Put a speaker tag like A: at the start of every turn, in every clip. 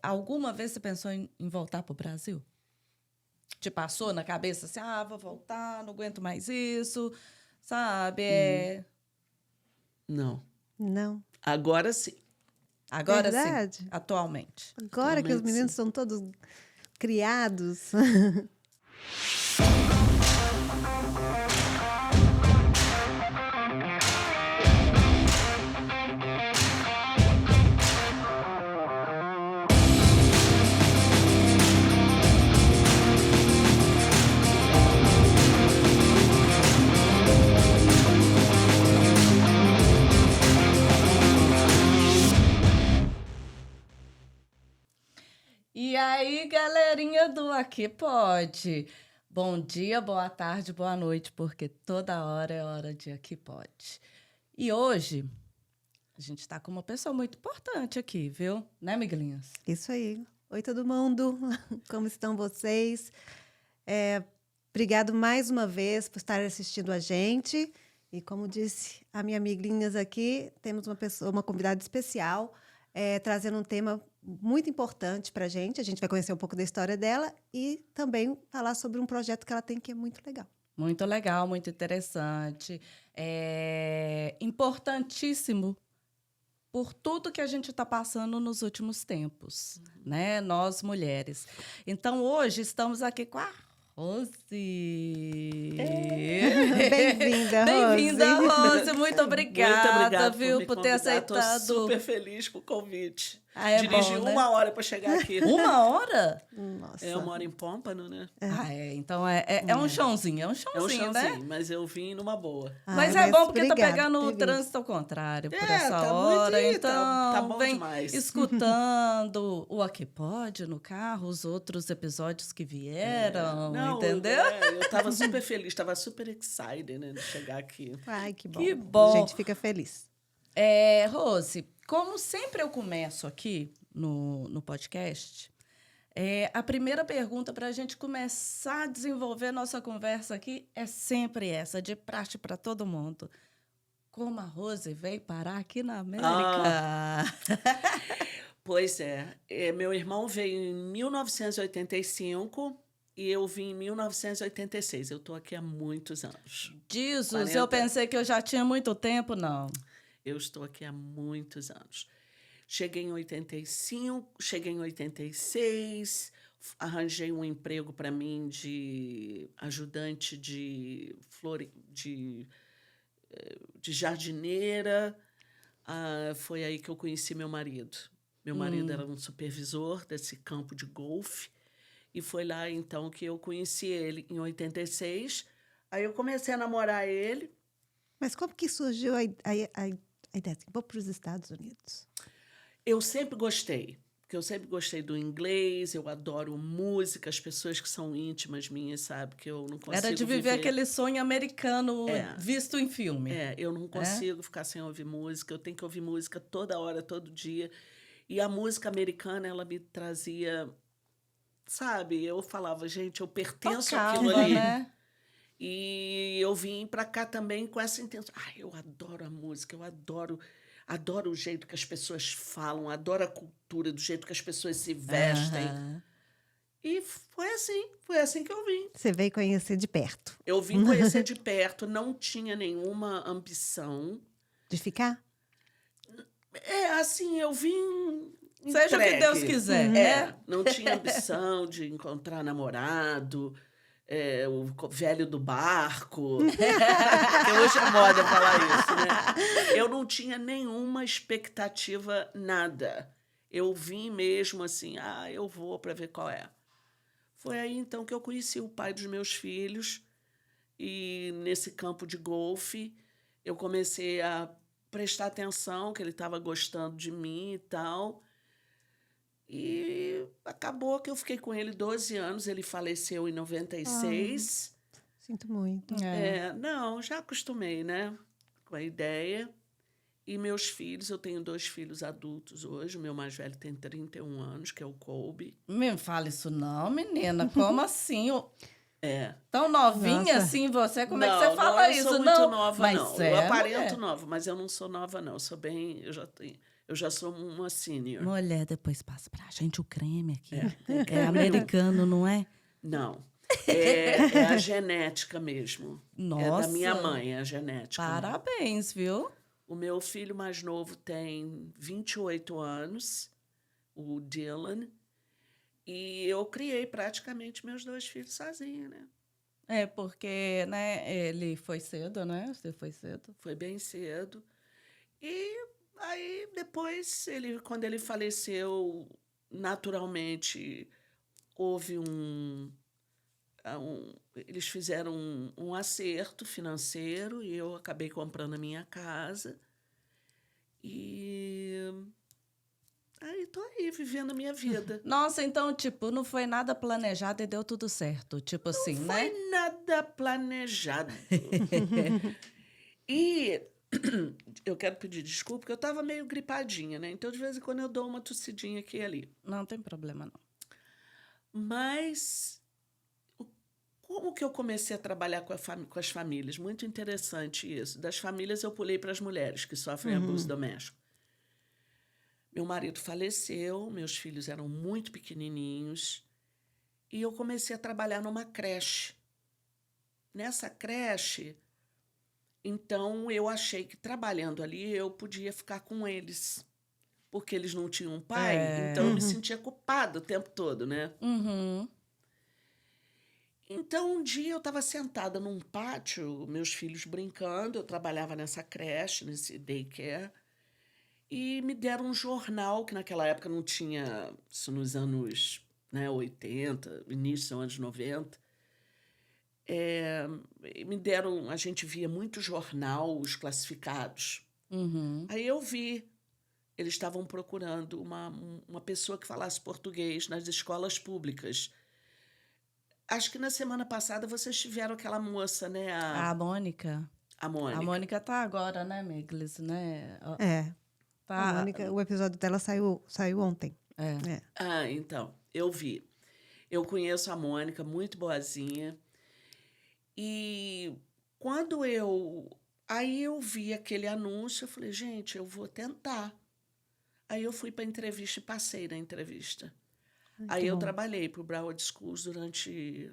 A: alguma vez você pensou em voltar para o Brasil? Te passou na cabeça assim, vou voltar, não aguento mais isso, sabe?
B: Não.
C: Não.
B: Agora sim.
A: Agora
C: Verdade?
A: sim, atualmente.
C: Agora que os
B: Atualmente,
C: meninos
B: sim.
C: são todos criados.
A: E aí, galerinha do Aqui Pode. Bom dia, boa tarde, boa noite, porque toda hora é hora de Aqui Pode. E hoje, a gente está com uma pessoa muito importante aqui, viu? Né, Miguelinhas?
C: Isso aí. Oi, todo mundo. Como estão vocês? Obrigado mais uma vez por estar assistindo a gente. E como disse a minha amiguinhas aqui, temos uma convidada especial, trazendo um tema muito importante para a gente. A gente vai conhecer um pouco da história dela e também falar sobre um projeto que ela tem que é muito legal.
A: Muito legal, muito interessante. Importantíssimo por tudo que a gente está passando nos últimos tempos, né? Nós, mulheres. Então, hoje, estamos aqui com a Rose.
C: Bem-vinda, Rose.
A: Bem-vinda, Rose. Muito obrigada,
B: Muito obrigado
A: viu, por ter aceitado.
B: Estou super feliz com o convite.
A: É
B: Dirigi
A: bom, né?
B: 1 hora para chegar aqui.
A: 1 hora?
C: Nossa.
B: Eu moro em Pompano, né?
A: Então é um chãozinho,
B: É um
A: chãozinho,
B: chãozinho,
A: né?
B: mas eu vim numa boa.
A: Mas é bom porque
C: obrigada
A: tá pegando
C: por
A: o
C: ter
A: trânsito ao contrário por essa
B: tá
A: hora.
B: muito,
A: Então,
B: tá bom
A: vem
B: demais.
A: escutando o Aqui Pode no carro, os outros episódios que vieram, entendeu?
B: Eu estava super feliz, estava super excited, né, de chegar aqui.
C: Ai, que bom.
A: Que bom.
C: A gente fica feliz.
A: Rose, como sempre eu começo aqui no podcast, a primeira pergunta para a gente começar a desenvolver nossa conversa aqui é sempre essa, de praxe para todo mundo. Como a Rose veio parar aqui na América?
B: Pois meu irmão veio em 1985 e eu vim em 1986. Eu estou aqui há muitos anos.
A: Jesus,
B: 40.
A: eu pensei que eu já tinha muito tempo, não.
B: Eu estou aqui há muitos anos. Cheguei em 85, cheguei em 86, arranjei um emprego para mim de ajudante de jardineira. Foi aí que eu conheci meu marido. Meu marido era um supervisor desse campo de golfe. E foi lá, então, que eu conheci ele, em 86. Aí eu comecei a namorar ele.
C: Mas como que surgiu a ideia assim, vou para os Estados Unidos?
B: Eu sempre gostei, porque eu sempre gostei do inglês, eu adoro música, as pessoas que são íntimas minhas, sabe, que eu não consigo
A: Era de viver aquele sonho americano visto em filme.
B: Eu não consigo ficar sem ouvir música, eu tenho que ouvir música toda hora, todo dia. E a música americana, ela me trazia, sabe, eu falava, gente, eu pertenço àquilo ali.
A: Né?
B: E eu vim para cá também com essa intenção. Eu adoro a música, eu adoro o jeito que as pessoas falam, adoro a cultura, do jeito que as pessoas se vestem. E foi assim que eu vim.
C: Você veio conhecer de perto.
B: Eu vim conhecer de perto, não tinha nenhuma ambição.
C: De ficar?
B: Assim, eu vim
A: Seja o que Deus quiser, né?
B: Não tinha ambição de encontrar namorado, o velho do barco. Porque hoje é moda falar isso, né? Eu não tinha nenhuma expectativa, nada. Eu vim mesmo assim, eu vou para ver qual é. Foi aí, então, que eu conheci o pai dos meus filhos. E nesse campo de golfe, eu comecei a prestar atenção, que ele estava gostando de mim e tal. E acabou que eu fiquei com ele 12 anos. Ele faleceu em 96.
C: Sinto muito.
B: Não, já acostumei, né? Com a ideia. E meus filhos, eu tenho 2 filhos adultos hoje. O meu mais velho tem 31 anos, que é o Colby.
A: Me fala isso não, menina. Como assim? Tão novinha. Nossa. Assim você? Como é que você fala isso?
B: Eu sou muito nova,
A: mas
B: não. Eu aparento nova, mas eu não sou nova, não. Eu Eu já sou uma sênior.
A: Mulher, depois passa pra gente o creme aqui.
B: Tem
A: É
B: creme
A: americano, não é?
B: Não. É a genética mesmo. É da minha
A: Nossa.
B: mãe, a genética.
A: Parabéns, viu?
B: O meu filho mais novo tem 28 anos, o Dylan. E eu criei praticamente meus 2 filhos sozinha, né?
A: É, porque, né, ele foi cedo, né? Você foi cedo.
B: Foi bem cedo. E aí, depois, quando ele faleceu, naturalmente, houve eles fizeram um acerto financeiro e eu acabei comprando a minha casa. E aí, tô aí, vivendo a minha vida.
A: Nossa, então, tipo, não foi nada planejado e deu tudo certo. Tipo assim,
B: Não
A: né?
B: foi nada planejado. E eu quero pedir desculpa, porque eu estava meio gripadinha, né? Então, de vez em quando, eu dou uma tossidinha aqui e ali.
A: Não tem problema, não.
B: Mas como que eu comecei a trabalhar com as famílias? Muito interessante isso. Das famílias, eu pulei para as mulheres que sofrem abuso doméstico. Meu marido faleceu, meus filhos eram muito pequenininhos, e eu comecei a trabalhar numa creche. Nessa creche, então, eu achei que trabalhando ali eu podia ficar com eles, porque eles não tinham pai, então eu me sentia culpada o tempo todo, né?
A: Uhum.
B: Então, um dia eu estava sentada num pátio, meus filhos brincando, eu trabalhava nessa creche, nesse daycare, e me deram um jornal, que naquela época não tinha, isso nos anos 80, início dos anos 90. Me deram, a gente via muito jornal, os classificados.
A: Uhum.
B: Aí eu vi, eles estavam procurando uma pessoa que falasse português nas escolas públicas. Acho que na semana passada vocês tiveram aquela moça, né?
A: A Mônica.
B: A Mônica.
A: A Mônica tá agora, né, Miglis, né? Ó,
C: É.
A: Tá.
C: A Mônica, o episódio dela saiu ontem.
A: É.
C: É.
B: Ah, então, eu vi. Eu conheço a Mônica, muito boazinha. E quando aí eu vi aquele anúncio, eu falei, gente, eu vou tentar. Aí eu fui para a entrevista e passei na entrevista. Aí
C: que
B: eu
C: bom.
B: trabalhei para o Broward Schools durante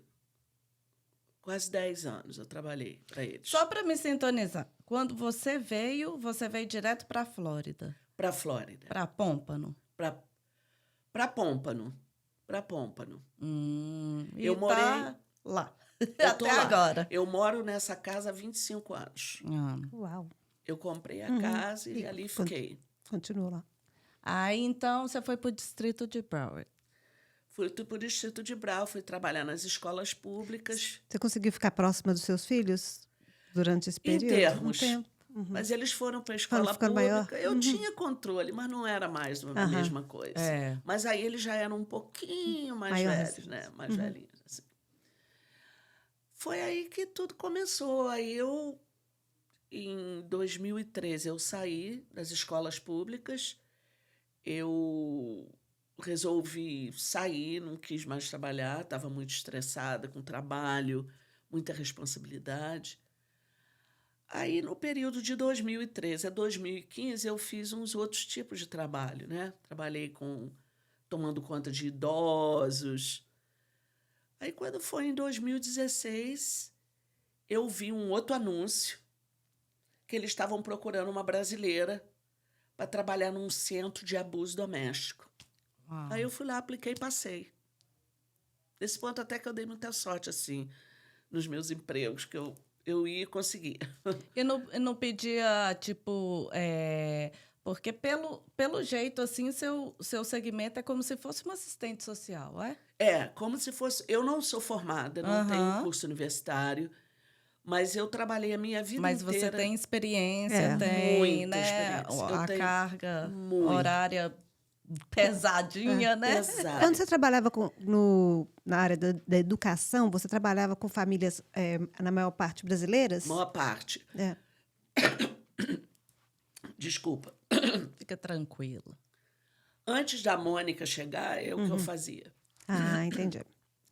B: quase 10 anos. Eu trabalhei para eles.
A: Só para me sintonizar, quando você veio direto para a Flórida?
B: Para a Flórida.
A: Para Pompano?
B: Para Pompano. Para Pompano.
A: E
B: Eu morei
A: tá lá.
B: Eu tô
A: Até
B: lá.
A: agora.
B: Eu moro nessa casa há 25 anos.
C: Uau.
B: Eu comprei a casa e ali fiquei.
C: Continua lá.
A: Aí, então, você foi para o distrito de Broward.
B: Fui para o distrito de Broward, fui trabalhar nas escolas públicas.
C: Você conseguiu ficar próxima dos seus filhos durante esse
B: Em
C: período?
B: termos.
C: Um tempo.
B: Mas eles foram para a escola
C: ficando
B: pública.
C: maior?
B: Eu tinha controle, mas não era mais a mesma coisa.
A: É.
B: Mas aí eles já eram um pouquinho mais
C: Maiores.
B: velhos, né? Mais velhinhos. Assim. Foi aí que tudo começou. Aí em 2013, eu saí das escolas públicas. Eu resolvi sair, não quis mais trabalhar, estava muito estressada com trabalho, muita responsabilidade. Aí, no período de 2013 a 2015, eu fiz uns outros tipos de trabalho, né? Trabalhei tomando conta de idosos. Aí, quando foi em 2016, eu vi um outro anúncio que eles estavam procurando uma brasileira para trabalhar num centro de abuso doméstico.
A: Uau.
B: Aí eu fui lá, apliquei e passei. Nesse ponto até que eu dei muita sorte, assim, nos meus empregos, que eu ia conseguir.
A: E não pedia, tipo... porque pelo jeito, assim, seu segmento é como se fosse uma assistente social, é?
B: É, como se fosse... Eu não sou formada, não tenho curso universitário, mas eu trabalhei a minha vida
A: Mas
B: inteira.
A: você tem experiência, tem,
B: Muita
A: né?
B: experiência. Eu
A: A
B: tenho
A: carga
B: muito.
A: horária pesadinha, né?
B: Pesado.
C: Quando você trabalhava na área da educação, você trabalhava com famílias, na maior parte, brasileiras?
B: Maior parte.
C: É.
B: Desculpa.
A: Fica tranquila.
B: Antes da Mônica chegar, é o que eu fazia.
C: Ah, entendi.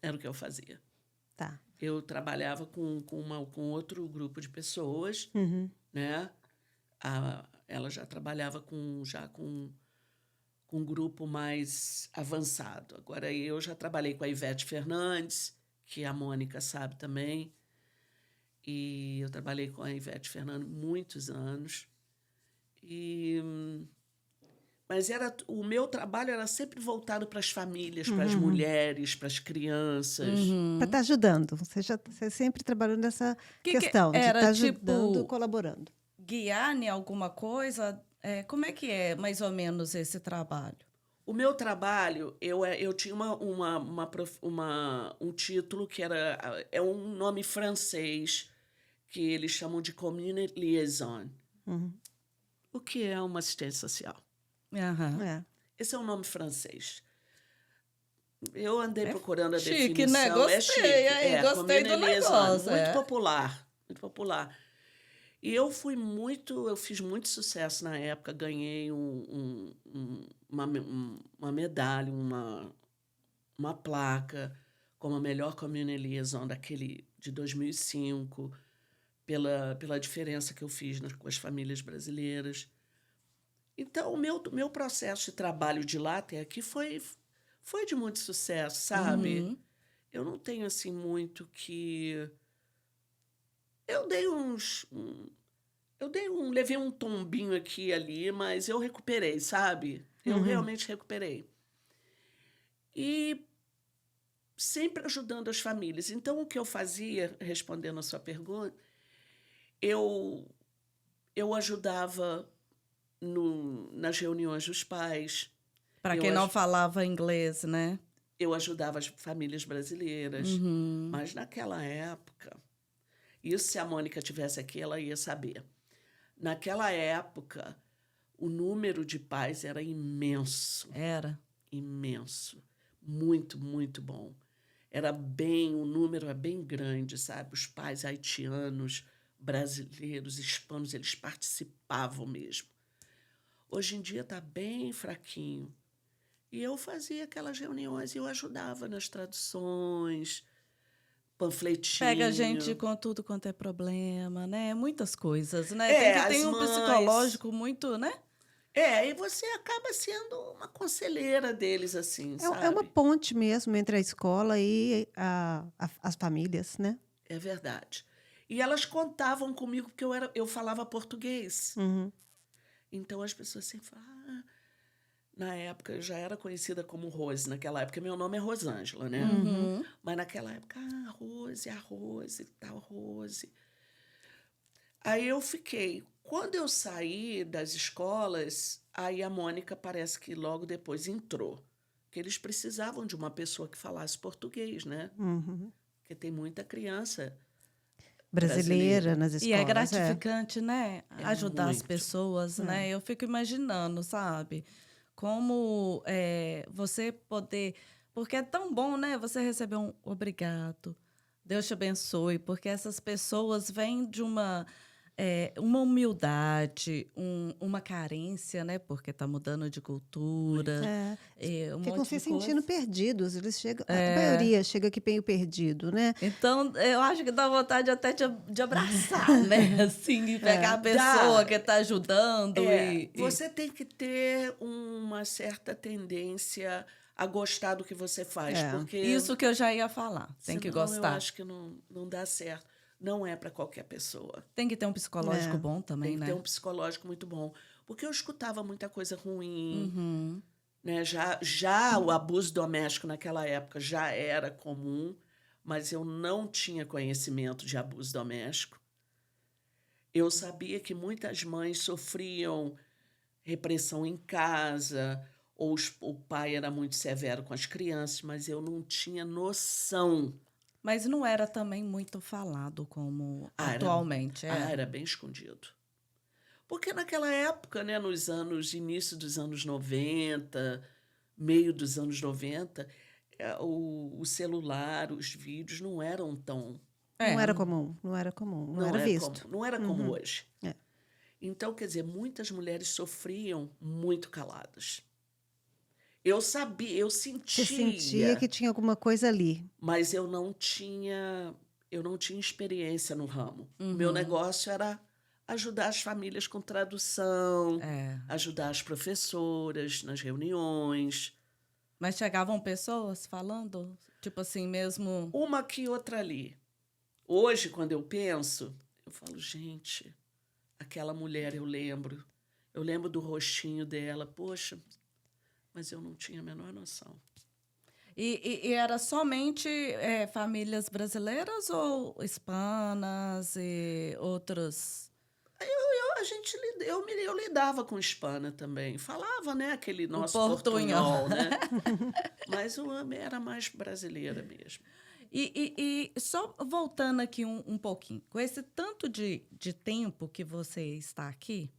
B: Era o que eu fazia.
C: Tá.
B: Eu trabalhava com outro grupo de pessoas, né? ela já trabalhava com um grupo mais avançado. Agora, eu já trabalhei com a Ivete Fernandes, que a Mônica sabe também, e eu trabalhei com a Ivete Fernandes muitos anos. Mas o meu trabalho era sempre voltado para as famílias, para as mulheres, para as crianças.
C: Para estar ajudando. Você sempre trabalhou nessa questão de
A: era,
C: estar ajudando,
A: tipo,
C: colaborando.
A: Guiar em alguma coisa? Como é que é, mais ou menos, esse trabalho?
B: O meu trabalho, eu tinha um título que é um nome francês, que eles chamam de Community Liaison. O que é uma assistente social?
A: Aham.
B: Esse é um nome francês. Eu andei procurando a
A: chique,
B: definição.
A: né? Gostei, gostei do negócio.
B: Muito popular, muito popular. E eu fiz muito sucesso na época, ganhei uma medalha, uma placa como a melhor community liaison de 2005, pela diferença que eu fiz com as famílias brasileiras. Então, o meu processo de trabalho de lá até aqui foi de muito sucesso, sabe? Eu não tenho, assim, muito que... levei um tombinho aqui e ali, mas eu recuperei, sabe? Eu realmente recuperei. E sempre ajudando as famílias. Então, o que eu fazia, respondendo a sua pergunta, eu ajudava nas reuniões dos pais.
A: Para quem não falava inglês, né?
B: Eu ajudava as famílias brasileiras. Mas naquela época, isso se a Mônica estivesse aqui, ela ia saber. Naquela época, o número de pais era imenso.
A: Era?
B: Imenso. Muito, muito bom. O número é bem grande, sabe? Os pais haitianos, brasileiros, hispanos, eles participavam mesmo. Hoje em dia está bem fraquinho. E eu fazia aquelas reuniões e eu ajudava nas traduções, panfletinho.
A: Pega a gente com tudo quanto é problema, né? Muitas coisas, né? Tem um psicológico muito, né?
B: E você acaba sendo uma conselheira deles, assim, sabe?
C: É uma ponte mesmo entre a escola e as famílias, né?
B: É verdade. E elas contavam comigo porque eu falava português. Então, as pessoas sempre falavam... Na época, eu já era conhecida como Rose. Naquela época, meu nome é Rosângela, né? Mas naquela época, Rose, a Rose e tal, Rose. Aí eu fiquei. Quando eu saí das escolas, aí a Mônica parece que logo depois entrou. Porque eles precisavam de uma pessoa que falasse português, né? Porque tem muita criança brasileira
C: nas escolas.
A: E é gratificante, né? Ajudar
B: muito.
A: As pessoas, né? Eu fico imaginando, sabe? Como você poder... Porque é tão bom, né? Você receber um obrigado, Deus te abençoe, porque essas pessoas vêm de uma humildade, uma carência, né? Porque está mudando de cultura.
C: Ficam se sentindo perdidos. Eles chegam, a maioria chega aqui meio perdido, né?
A: Então, eu acho que dá vontade até de abraçar, né? Assim, e pegar a pessoa que está ajudando.
B: Você tem que ter uma certa tendência a gostar do que você faz. Porque
A: isso que eu já ia falar. Tem que gostar.
B: Eu acho que não dá certo. Não é para qualquer pessoa.
A: Tem que ter um psicológico bom também, né?
B: Tem que ter um psicológico muito bom. Porque eu escutava muita coisa ruim. Né? Já o abuso doméstico naquela época já era comum, mas eu não tinha conhecimento de abuso doméstico. Eu sabia que muitas mães sofriam repressão em casa, ou o pai era muito severo com as crianças, mas eu não tinha noção.
A: Mas não era também muito falado como atualmente.
B: Era bem escondido. Porque naquela época, né, início dos anos 90, meio dos anos 90, o celular, os vídeos não eram tão...
C: Não era comum, não era visto.
B: Não era como hoje. Então, quer dizer, muitas mulheres sofriam muito caladas. Eu sabia, eu sentia...
C: Você sentia que tinha alguma coisa ali.
B: Mas eu não tinha experiência no ramo. Meu negócio era ajudar as famílias com tradução,
A: É.
B: ajudar as professoras nas reuniões.
A: Mas chegavam pessoas falando, tipo assim, mesmo...
B: Uma aqui, outra ali. Hoje, quando eu penso, eu falo, gente, aquela mulher eu lembro. Eu lembro do rostinho dela. Poxa, mas eu não tinha a menor noção.
A: E era somente famílias brasileiras ou hispanas e outros?
B: Eu lidava com hispana também. Falava, né, aquele nosso
A: portunhol.
B: portunhol, né? Mas o era mais brasileira mesmo.
A: E só voltando aqui um pouquinho, com esse tanto de tempo que você está aqui,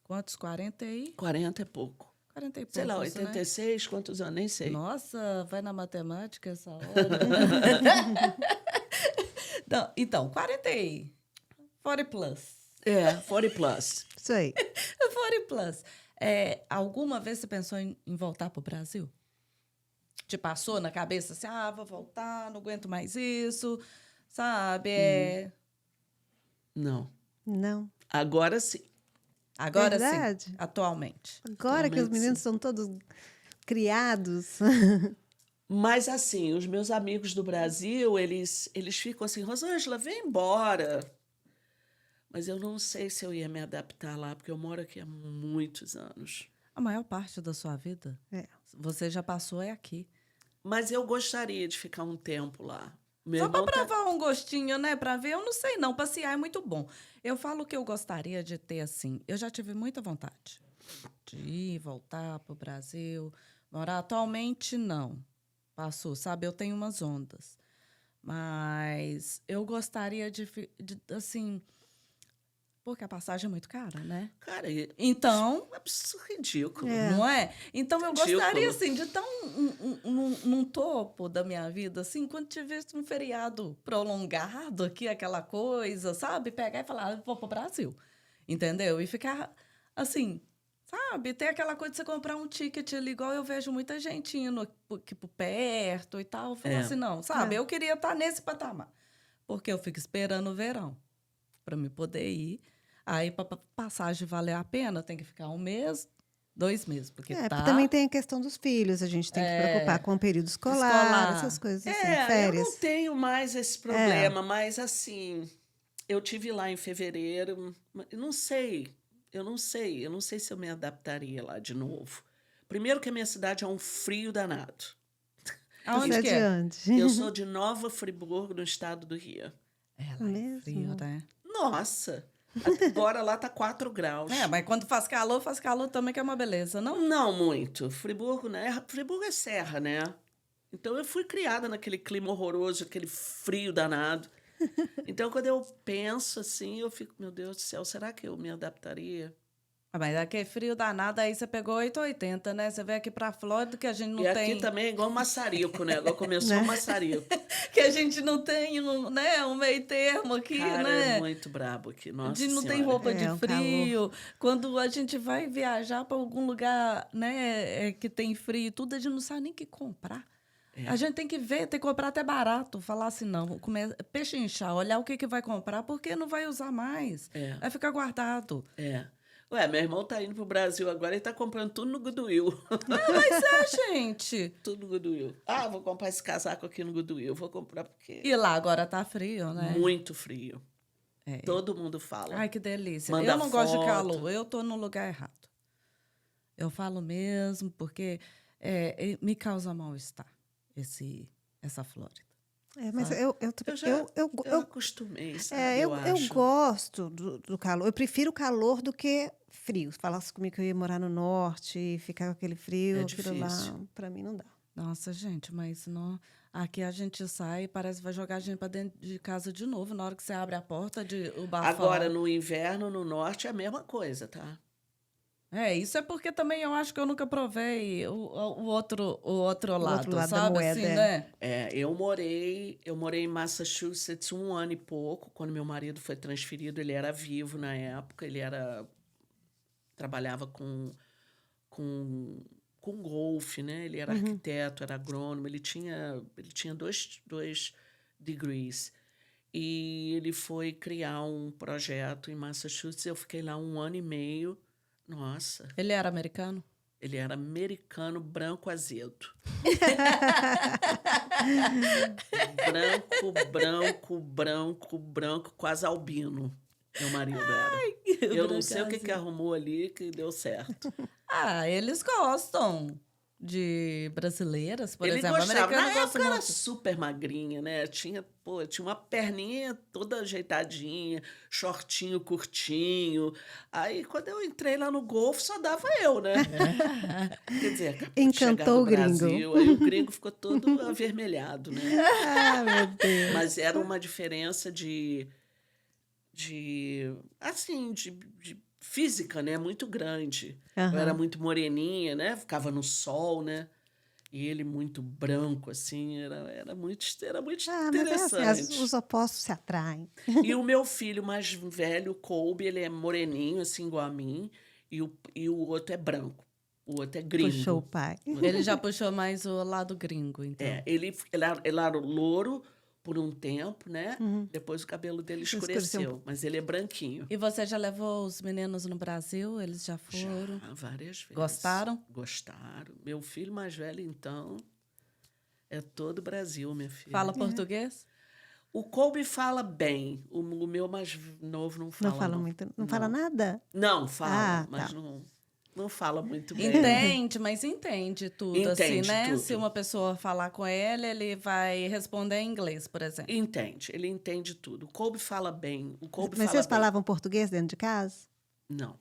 A: quantos? 40 aí?
B: 40 é pouco.
A: 40 e poucos,
B: Sei lá,
A: né?
B: 86, quantos anos? Nem sei.
A: Nossa, vai na matemática essa hora. Não, então, 40 aí. 40 plus.
B: 40 plus.
C: Isso aí.
A: 40 plus. Alguma vez você pensou em voltar para o Brasil? Te passou na cabeça assim, vou voltar, não aguento mais isso, sabe?
B: Não.
C: Não.
B: Agora sim.
A: Agora
C: Verdade.
A: sim, atualmente.
C: Agora que os
B: Atualmente,
C: meninos
B: sim.
C: são todos criados.
B: Mas, assim, os meus amigos do Brasil, eles ficam assim, Rosângela, vem embora. Mas eu não sei se eu ia me adaptar lá, porque eu moro aqui há muitos anos.
A: A maior parte da sua vida,
C: É.
A: você já passou aqui.
B: Mas eu gostaria de ficar um tempo lá. Meu
A: Só para
B: irmão tá...
A: provar um gostinho, né? Para ver, eu não sei não. Passear é muito bom. Eu falo que eu gostaria de ter assim. Eu já tive muita vontade de ir, voltar para o Brasil, morar. Atualmente, não. Passou, sabe? Eu tenho umas ondas. Mas eu gostaria de assim... Porque a passagem é muito cara, né?
B: Cara,
A: Então,
B: é absurdo, ridículo.
C: É.
A: não é? Então, eu
B: Ridículo.
A: gostaria, assim, de estar num topo da minha vida, assim, quando tivesse um feriado prolongado aqui, aquela coisa, sabe? Pegar e falar, vou pro Brasil, entendeu? E ficar, assim, sabe? Ter aquela coisa de você comprar um ticket ali, igual eu vejo muita gente indo aqui por perto e tal. Falar assim, não, sabe?
C: É.
A: Eu queria estar nesse patamar, porque eu fico esperando o verão para me poder ir. Aí, para passagem valer a pena, tem que ficar 1 mês, 2 meses, porque
C: Porque
A: tá...
C: também tem a questão dos filhos. A gente tem que preocupar com o período escolar,
A: Escolar.
C: essas coisas assim,
B: Eu
C: férias.
B: não tenho mais esse problema, mas assim, eu tive lá em fevereiro, eu não sei se eu me adaptaria lá de novo. Primeiro que a minha cidade é um frio danado.
A: Aonde
C: Você
A: que
C: é de
A: é?
C: onde?
B: Eu sou de Nova Friburgo, no estado do Rio.
A: Lá é
C: Mesmo?
A: frio, né?
B: Nossa, agora lá tá 4 graus.
A: Mas quando faz calor também, que é uma beleza, não?
B: Não muito. Friburgo, né? Friburgo é serra, né? Então eu fui criada naquele clima horroroso, aquele frio danado. Então quando eu penso assim, eu fico, meu Deus do céu, será que eu me adaptaria?
A: Mas aqui é frio danado, aí você pegou 880, né? Você veio aqui pra Flórida, que a gente não
B: E
A: tem...
B: aqui também é igual maçarico, né? Agora começou o maçarico.
A: Que a gente não tem um meio termo aqui,
B: Cara,
A: né?
B: é muito brabo aqui,
A: A
B: nossa
A: gente não tem
B: Senhora.
A: roupa de
C: um
A: frio. Quando a gente vai viajar para algum lugar, né, que tem frio e tudo, a gente não sabe nem o que comprar. A gente tem que ver, tem que comprar até barato. Falar assim, não, pechinchar, olhar o que vai comprar, porque não vai usar mais. Vai ficar guardado.
B: Ué, meu irmão tá indo pro Brasil agora e tá comprando tudo no Goodwill.
A: Mas gente.
B: Tudo no Goodwill. Vou comprar esse casaco aqui no Goodwill. Vou comprar porque...
A: E lá agora tá frio, né?
B: Muito frio. Todo mundo fala.
A: Ai, que delícia.
B: Manda
A: Eu não gosto de
B: foto.
A: calor, eu tô no lugar errado. Eu falo mesmo, porque me causa mal-estar essa Flórida.
C: Mas
A: sabe?
B: Eu acostumei, sabe?
C: eu
B: acho.
C: gosto do calor. Eu prefiro o calor do que frio. Se falasse comigo que eu ia morar no norte e ficar com aquele frio, aquilo lá,
B: difícil.
C: pra mim não dá.
A: Nossa, gente, mas não. Aqui a gente sai e parece que vai jogar a gente pra dentro de casa de novo. Na hora que você abre a porta, o bafão.
B: Agora, no inverno, no norte, é a mesma coisa, tá?
A: Isso é porque também eu acho que eu nunca provei o outro lado,
C: lado da
A: sabe?
C: moeda,
A: assim,
C: é.
A: né?
B: Eu morei em Massachusetts 1 ano e pouco. Quando meu marido foi transferido, ele era vivo na época. Ele trabalhava com golfe, né? Ele era arquiteto, era agrônomo. Ele tinha dois degrees. E ele foi criar um projeto em Massachusetts. Eu fiquei lá 1 ano e meio. Nossa,
A: Ele era americano?
B: ele era americano, branco, azedo. Branco, quase albino. Meu marido era. Eu não sei o que arrumou ali que deu certo.
A: Ah, eles gostam de brasileiras, por
B: Ele
A: exemplo.
B: gostava.
A: Americano
B: Na
A: gosta
B: época era
A: muito.
B: super magrinha, né? Tinha uma perninha toda ajeitadinha, shortinho curtinho. Aí, quando eu entrei lá no Golfo, só dava eu, né? Quer dizer, acabou de chegar
C: Encantou
B: no
C: o gringo.
B: Brasil, aí o gringo ficou todo avermelhado, né?
C: Ah, meu Deus.
B: Mas era uma diferença assim, de física, né? Muito grande. Eu era
C: Aham.
B: muito moreninha, né? Ficava no sol, né? E ele muito branco, assim, era muito
C: Ah, mas é assim,
B: interessante.
C: os opostos se atraem.
B: E o meu filho mais velho, o Colby, ele é moreninho, assim, igual a mim, e o outro é branco. O outro é
C: Puxou o
B: gringo.
C: pai.
A: Ele já puxou mais o lado gringo, então.
B: Ele era louro por um tempo, né?
C: Uhum.
B: Depois o cabelo dele
C: Escureceu um
B: escureceu, mas ele é branquinho.
A: E você já levou os meninos no Brasil? Eles já foram?
B: Já, várias vezes.
A: Gostaram?
B: Gostaram. Meu filho mais velho, então, é todo o Brasil, minha filha.
A: Fala português?
B: O Colby fala bem. O meu mais novo não fala.
C: Não fala muito. Não fala nada?
B: Não, fala,
C: Ah,
B: mas
C: tá.
B: não fala muito bem.
A: Entende, mas entende tudo, assim,
B: Entende
A: né?
B: tudo.
A: Se uma pessoa falar com ele vai responder em inglês, por exemplo.
B: Entende, ele entende tudo. O Colby fala bem. O Colby
C: Mas
B: fala
C: vocês
B: bem.
C: falavam português dentro de casa?
B: Não.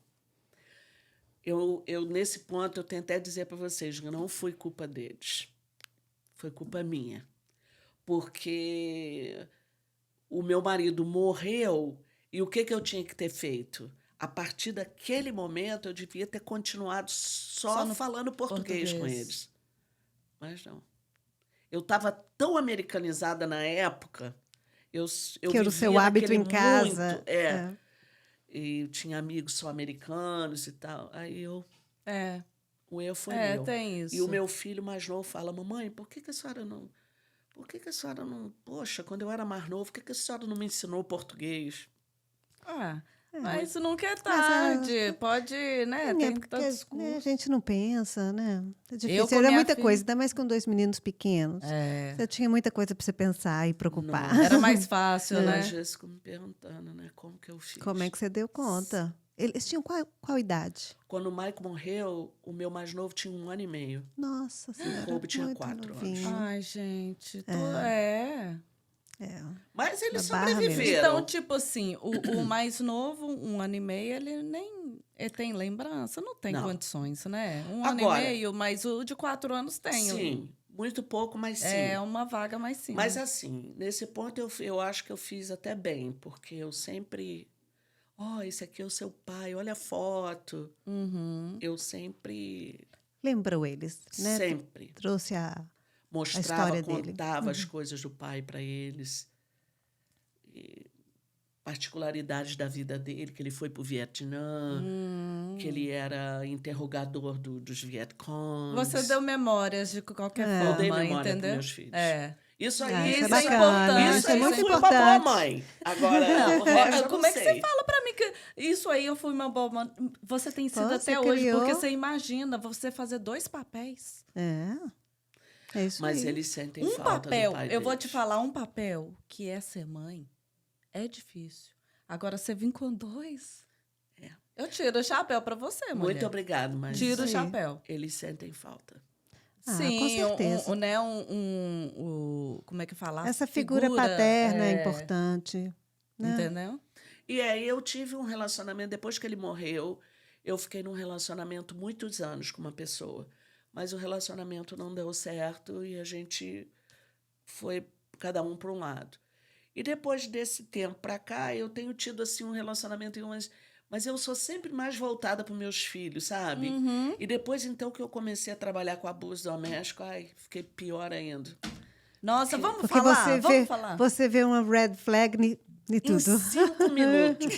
B: Nesse ponto, eu tenho até dizer para vocês que não foi culpa deles. Foi culpa minha. Porque o meu marido morreu e o que eu tinha que ter feito? A partir daquele momento, eu devia ter continuado
A: Só no
B: falando português com
A: português.
B: eles. Mas não. Eu estava tão americanizada na época. Eu
C: Que era o seu
B: vivia
C: hábito
B: naquele
C: em casa.
B: muito,
C: É.
B: E eu tinha amigos só americanos e tal. Aí
A: É,
B: o erro foi meu.
A: tem isso.
B: E o meu filho mais novo fala: mamãe, por que a senhora não. Por que a senhora não. Poxa, quando eu era mais novo, por que a senhora não me ensinou português?
A: Ah, mas nunca é
C: Mas,
A: tarde. Pode, né? Tem
C: Porque
A: tantos
C: né, a
A: cursos.
C: gente não pensa, né? É
A: Eu,
C: difícil.
A: com
C: Era
A: minha
C: muita
A: filha-
C: coisa, ainda mais com 2 meninos pequenos.
A: É,
C: Você tinha muita coisa para você pensar e preocupar.
A: era mais fácil,
B: Eu,
A: né?
B: às vezes, fico me perguntando, né? Como que eu fiz?
C: Como é que você deu conta? Eles tinham qual idade?
B: Quando o Mike morreu, o meu mais novo tinha 1 ano e meio.
C: Nossa Senhora.
B: Colby tinha
C: muito
B: 4 anos.
C: novinho.
A: Ai, gente.
C: É.
B: Mas eles
C: Na barra mesmo.
B: sobreviveram.
A: Então, tipo assim, o mais novo, 1 ano e meio, ele nem ele tem lembrança, não tem
B: Não.
A: condições, né? 1 ano
B: Agora-
A: e meio, mas o de 4 anos tem.
B: Sim, muito pouco, mas sim.
A: É uma vaga mais sim.
B: Mas assim, nesse ponto eu acho que eu fiz até bem, porque eu sempre. Esse aqui é o seu pai, olha a foto.
A: Uhum.
B: Eu sempre.
C: Lembrou eles, né?
B: Sempre.
C: Trouxe a
B: Mostrava,
C: história dele.
B: contava as coisas do pai para eles. E particularidades da vida dele, que ele foi para o Vietnã, que ele era interrogador dos Vietcongs.
A: Você deu memórias de qualquer
C: É.
A: forma,
B: Eu dei memória para
A: entendeu?
B: meus filhos.
A: É.
B: Isso
C: Ah,
B: aí,
C: isso é
A: isso é
C: bacana.
A: importante,
B: Isso aí
C: é
B: eu
C: muito
B: fui uma boa
C: importante.
B: mãe. Agora, o resto eu
A: Como
B: não
A: é que
B: sei.
A: você fala pra mim que isso aí eu fui uma boa mãe? Você tem sido
C: Pô,
A: até
C: você
A: hoje,
C: criou.
A: porque você imagina você fazer 2 papéis.
C: É isso
B: Mas
C: aí.
B: eles sentem
A: Um
B: falta
A: papel,
B: do pai
A: eu vou te
B: deles.
A: falar, um papel que é ser mãe é difícil. Agora, você vir com 2, eu tiro o chapéu pra você, mulher.
B: Muito obrigado, mas
A: Tiro o
C: Isso aí.
A: chapéu.
B: eles sentem falta.
C: Ah,
A: Sim,
C: com certeza.
A: né, como é que fala?
C: Essa figura paterna é
A: é,
C: importante. Né?
A: Entendeu?
B: E aí eu tive um relacionamento, depois que ele morreu, eu fiquei num relacionamento muitos anos com uma pessoa. Mas o relacionamento não deu certo e a gente foi cada um para um lado. E depois desse tempo para cá, eu tenho tido assim um relacionamento, mas eu sou sempre mais voltada para meus filhos, sabe?
A: Uhum.
B: E depois, então, que eu comecei a trabalhar com abuso doméstico, fiquei pior ainda.
A: Nossa, vamos
C: Porque
A: falar, vamos falar.
C: você vê uma red flag em
B: Em
C: tudo.
B: 5 minutos.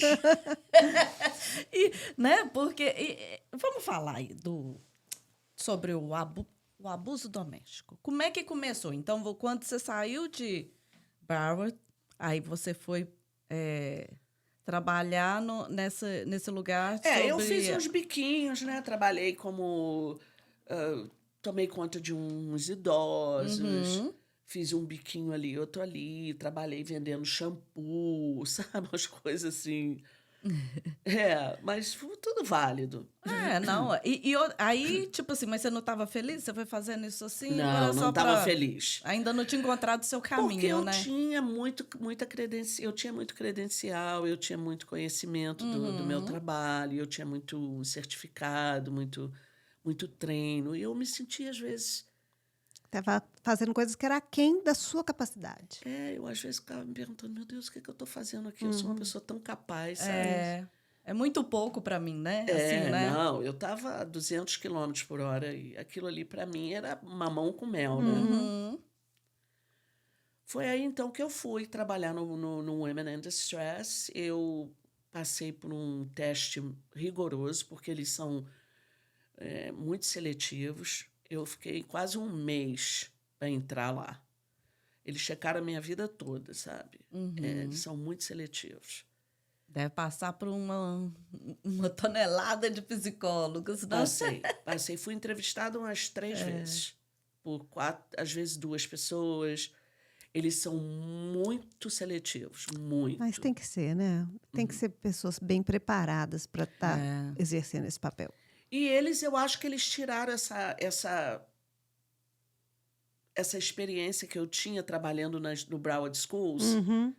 A: E, né, porque vamos falar aí sobre o abuso doméstico. Como é que começou? Então, quando você saiu de Broward, Aí você foi trabalhar nesse lugar
B: Eu fiz uns biquinhos, né? Trabalhei como... tomei conta de uns idosos,
A: Uhum.
B: fiz um biquinho ali, outro ali, trabalhei vendendo shampoo, sabe? Umas coisas assim. Mas foi tudo válido.
A: Não. Aí, tipo assim, mas você não estava feliz? Você foi fazendo isso assim? Ou
B: Não,
A: era
B: não
A: só
B: estava
A: para...
B: feliz.
A: Ainda não tinha encontrado o seu
B: Porque
A: caminho,
B: eu
A: né?
B: tinha muita credencial, eu tinha muito credencial, eu tinha muito conhecimento do meu trabalho, eu tinha muito certificado, muito treino, e eu me sentia, às vezes...
C: Estava fazendo coisas que era aquém da sua capacidade.
B: Eu às vezes ficava me perguntando, meu Deus, o que é que eu estou fazendo aqui? Eu sou uma pessoa tão capaz, sabe?
A: É muito pouco para mim, né? Assim, né?
B: Não, eu estava a 200 quilômetros por hora e aquilo ali para mim era mamão com mel, né?
A: Uhum.
B: Foi aí então que eu fui trabalhar no Women in Distress. Eu passei por um teste rigoroso, porque eles são muito seletivos. Eu fiquei quase um mês para entrar lá. Eles checaram a minha vida toda, sabe? Eles são muito seletivos.
A: Deve passar por uma tonelada de psicólogos, né?
B: Passei. Fui entrevistada umas 3 vezes. Por 4, às vezes 2 pessoas. Eles são muito seletivos, muito.
C: Mas tem que ser, né? Tem que ser pessoas bem preparadas para estar exercendo esse papel.
B: E eu acho que eles tiraram essa experiência que eu tinha trabalhando no Broward Schools,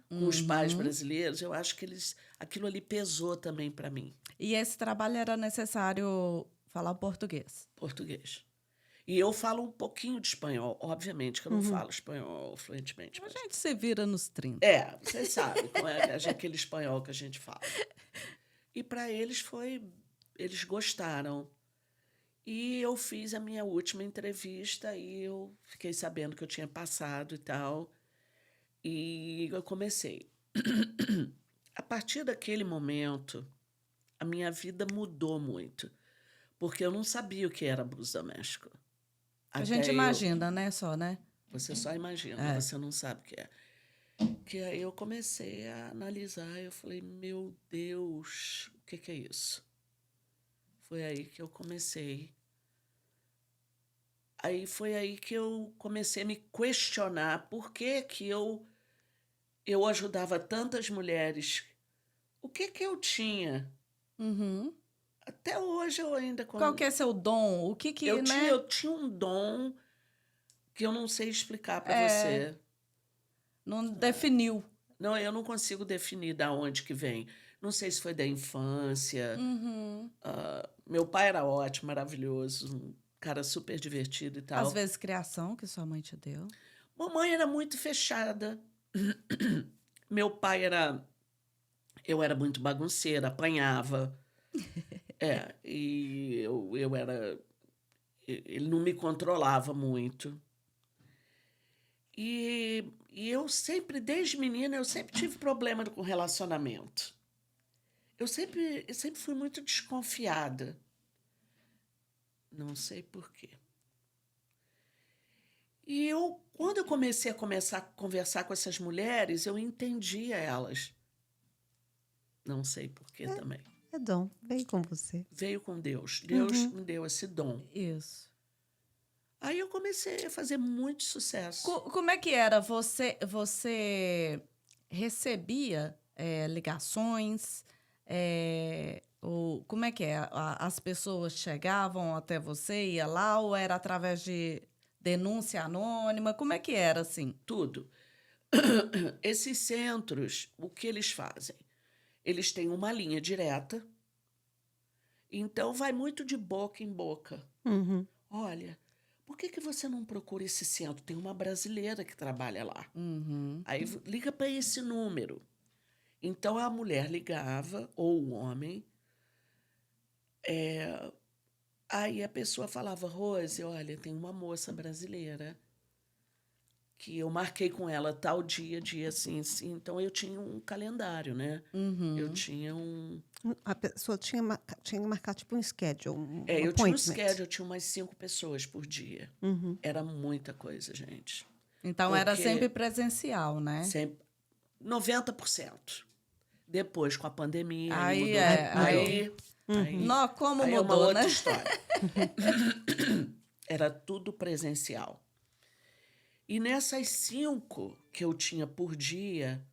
B: com os pais brasileiros. Eu acho que aquilo ali pesou também para mim.
A: E esse trabalho era necessário falar português?
B: Português. E eu falo um pouquinho de espanhol. Obviamente que eu não falo espanhol fluentemente.
A: A gente se vira nos 30.
B: Você sabe como é aquele espanhol que a gente fala. E para eles eles gostaram. E eu fiz a minha última entrevista e eu fiquei sabendo que eu tinha passado e tal. E eu comecei. A partir daquele momento, a minha vida mudou muito. Porque eu não sabia o que era abuso doméstico.
A: A gente imagina, né?
B: Você só imagina, você não sabe o que é. Que aí eu comecei a analisar, eu falei, meu Deus, o que é isso? Foi aí que eu comecei. Foi aí que eu comecei a me questionar por que eu ajudava tantas mulheres. O que eu tinha? Até hoje eu ainda...
A: Qual que é seu dom? O que né?
B: Eu tinha um dom que eu não sei explicar para você.
A: Não definiu.
B: Não, eu não consigo definir de onde que vem. Não sei se foi da infância. Meu pai era ótimo, maravilhoso, um cara super divertido e tal.
A: Às vezes criação que sua mãe te deu.
B: Mamãe era muito fechada. Meu pai eu era muito bagunceira, apanhava. E eu era... Ele não me controlava muito. E eu sempre, desde menina, eu sempre tive problema com relacionamento. Eu sempre fui muito desconfiada. Não sei por quê. E quando eu comecei a conversar com essas mulheres, eu entendia elas. Não sei por quê também.
C: É dom, veio com você.
B: Veio com Deus. Deus me deu esse dom.
A: Isso.
B: Aí eu comecei a fazer muito sucesso.
A: Como é que era? Você recebia ligações? Ou como é que é? As pessoas chegavam até você, ia lá, ou era através de denúncia anônima? Como é que era, assim?
B: Tudo. Esses centros, o que eles fazem? Eles têm uma linha direta, então vai muito de boca em boca. Olha, por que você não procura esse centro? Tem uma brasileira que trabalha lá. Aí liga para esse número. Então a mulher ligava, ou o homem, aí a pessoa falava, Rose, olha, tem uma moça brasileira que eu marquei com ela tal dia assim. Então eu tinha um calendário, né? Eu tinha
C: A pessoa tinha marcado tipo um schedule,
B: eu tinha um schedule, eu tinha umas 5 pessoas por dia. Era muita coisa, gente.
A: Então era sempre presencial, né?
B: Sempre. 90%. Depois, com a pandemia,
A: Aí
B: mudou.
A: é,
B: Aí
A: Nó, como
B: é uma
A: mudou,
B: outra
A: né?
B: história. Era tudo presencial. E nessas 5 que eu tinha por dia,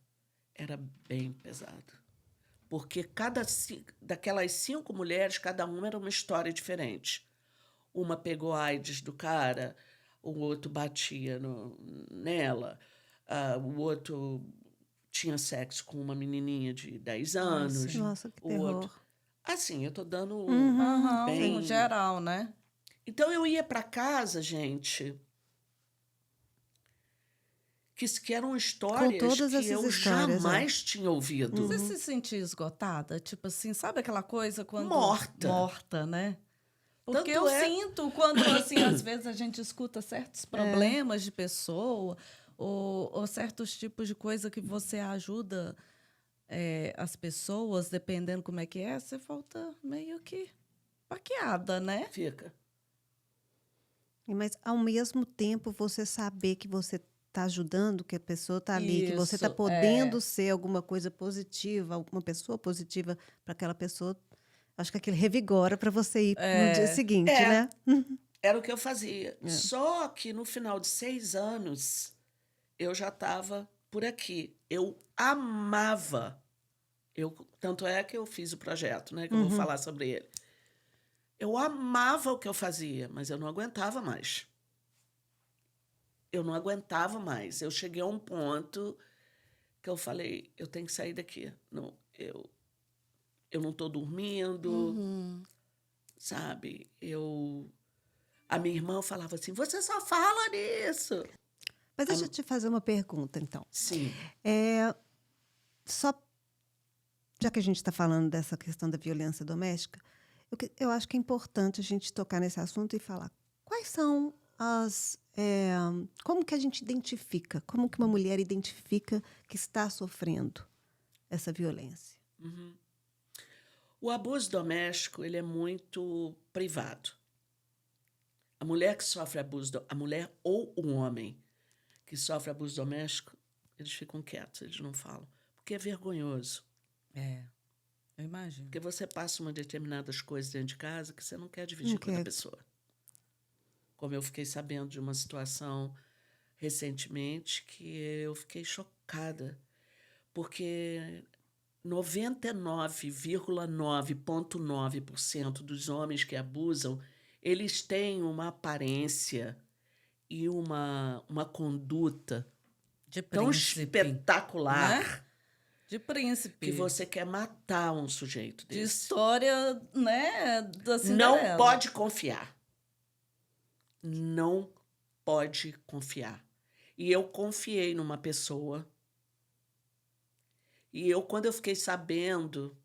B: era bem pesado. Porque daquelas 5 mulheres, cada uma era uma história diferente. Uma pegou AIDS do cara, o outro batia nela, o outro tinha sexo com uma menininha de 10 anos.
A: sim.
C: Nossa, que
B: o
C: terror.
B: outro... Assim, eu tô dando
A: Aham,
B: bem...
A: no geral, né?
B: Então, eu ia para casa, gente, que eram histórias
C: todas
B: que
C: essas
B: eu
C: histórias,
B: jamais tinha ouvido.
A: Você se sentia esgotada? Tipo assim, sabe aquela coisa quando...
B: Morta.
A: Morta, né? Porque
B: Tanto
A: eu
B: é-
A: sinto quando, assim, às vezes a gente escuta certos problemas de pessoa ou certos tipos de coisa que você ajuda as pessoas, dependendo como é que é, você volta meio que baqueada, né?
B: Fica.
C: Mas, ao mesmo tempo, você saber que você está ajudando, que a pessoa está ali, que você está
A: Isso,
C: podendo ser alguma coisa positiva, alguma pessoa positiva para aquela pessoa, acho que aquilo revigora para você ir no dia seguinte,
B: É.
C: né?
B: Era o que eu fazia. Só que no final de 6 anos, eu já estava por aqui. Eu amava. Tanto é que eu fiz o projeto, né? Que eu vou falar sobre ele. Eu amava o que eu fazia, mas eu não aguentava mais. Eu não aguentava mais. Eu cheguei a um ponto que eu falei, eu tenho que sair daqui. Não, eu não estou dormindo, sabe? A minha irmã falava assim, você só fala nisso.
C: Mas deixa eu te fazer uma pergunta, então.
B: Sim.
C: Só, já que a gente está falando dessa questão da violência doméstica, eu acho que é importante a gente tocar nesse assunto e falar quais são como que a gente identifica, como que uma mulher identifica que está sofrendo essa violência?
B: O abuso doméstico, ele é muito privado. A mulher que sofre abuso, a mulher ou o homem que sofre abuso doméstico, eles ficam quietos, eles não falam. Porque é vergonhoso.
A: Eu imagino.
B: Porque você passa uma determinadas coisas dentro de casa que você não quer dividir com outra pessoa. Como eu fiquei sabendo de uma situação recentemente que eu fiquei chocada. Porque 99,9% dos homens que abusam, eles têm uma aparência e uma conduta
A: De
B: tão
A: príncipe,
B: espetacular,
A: né? De príncipe.
B: que você quer matar um sujeito
A: De
B: desse.
A: história, né, da
B: Não
A: Cinderela.
B: pode confiar. Não pode confiar. E eu confiei numa pessoa. E quando eu fiquei sabendo,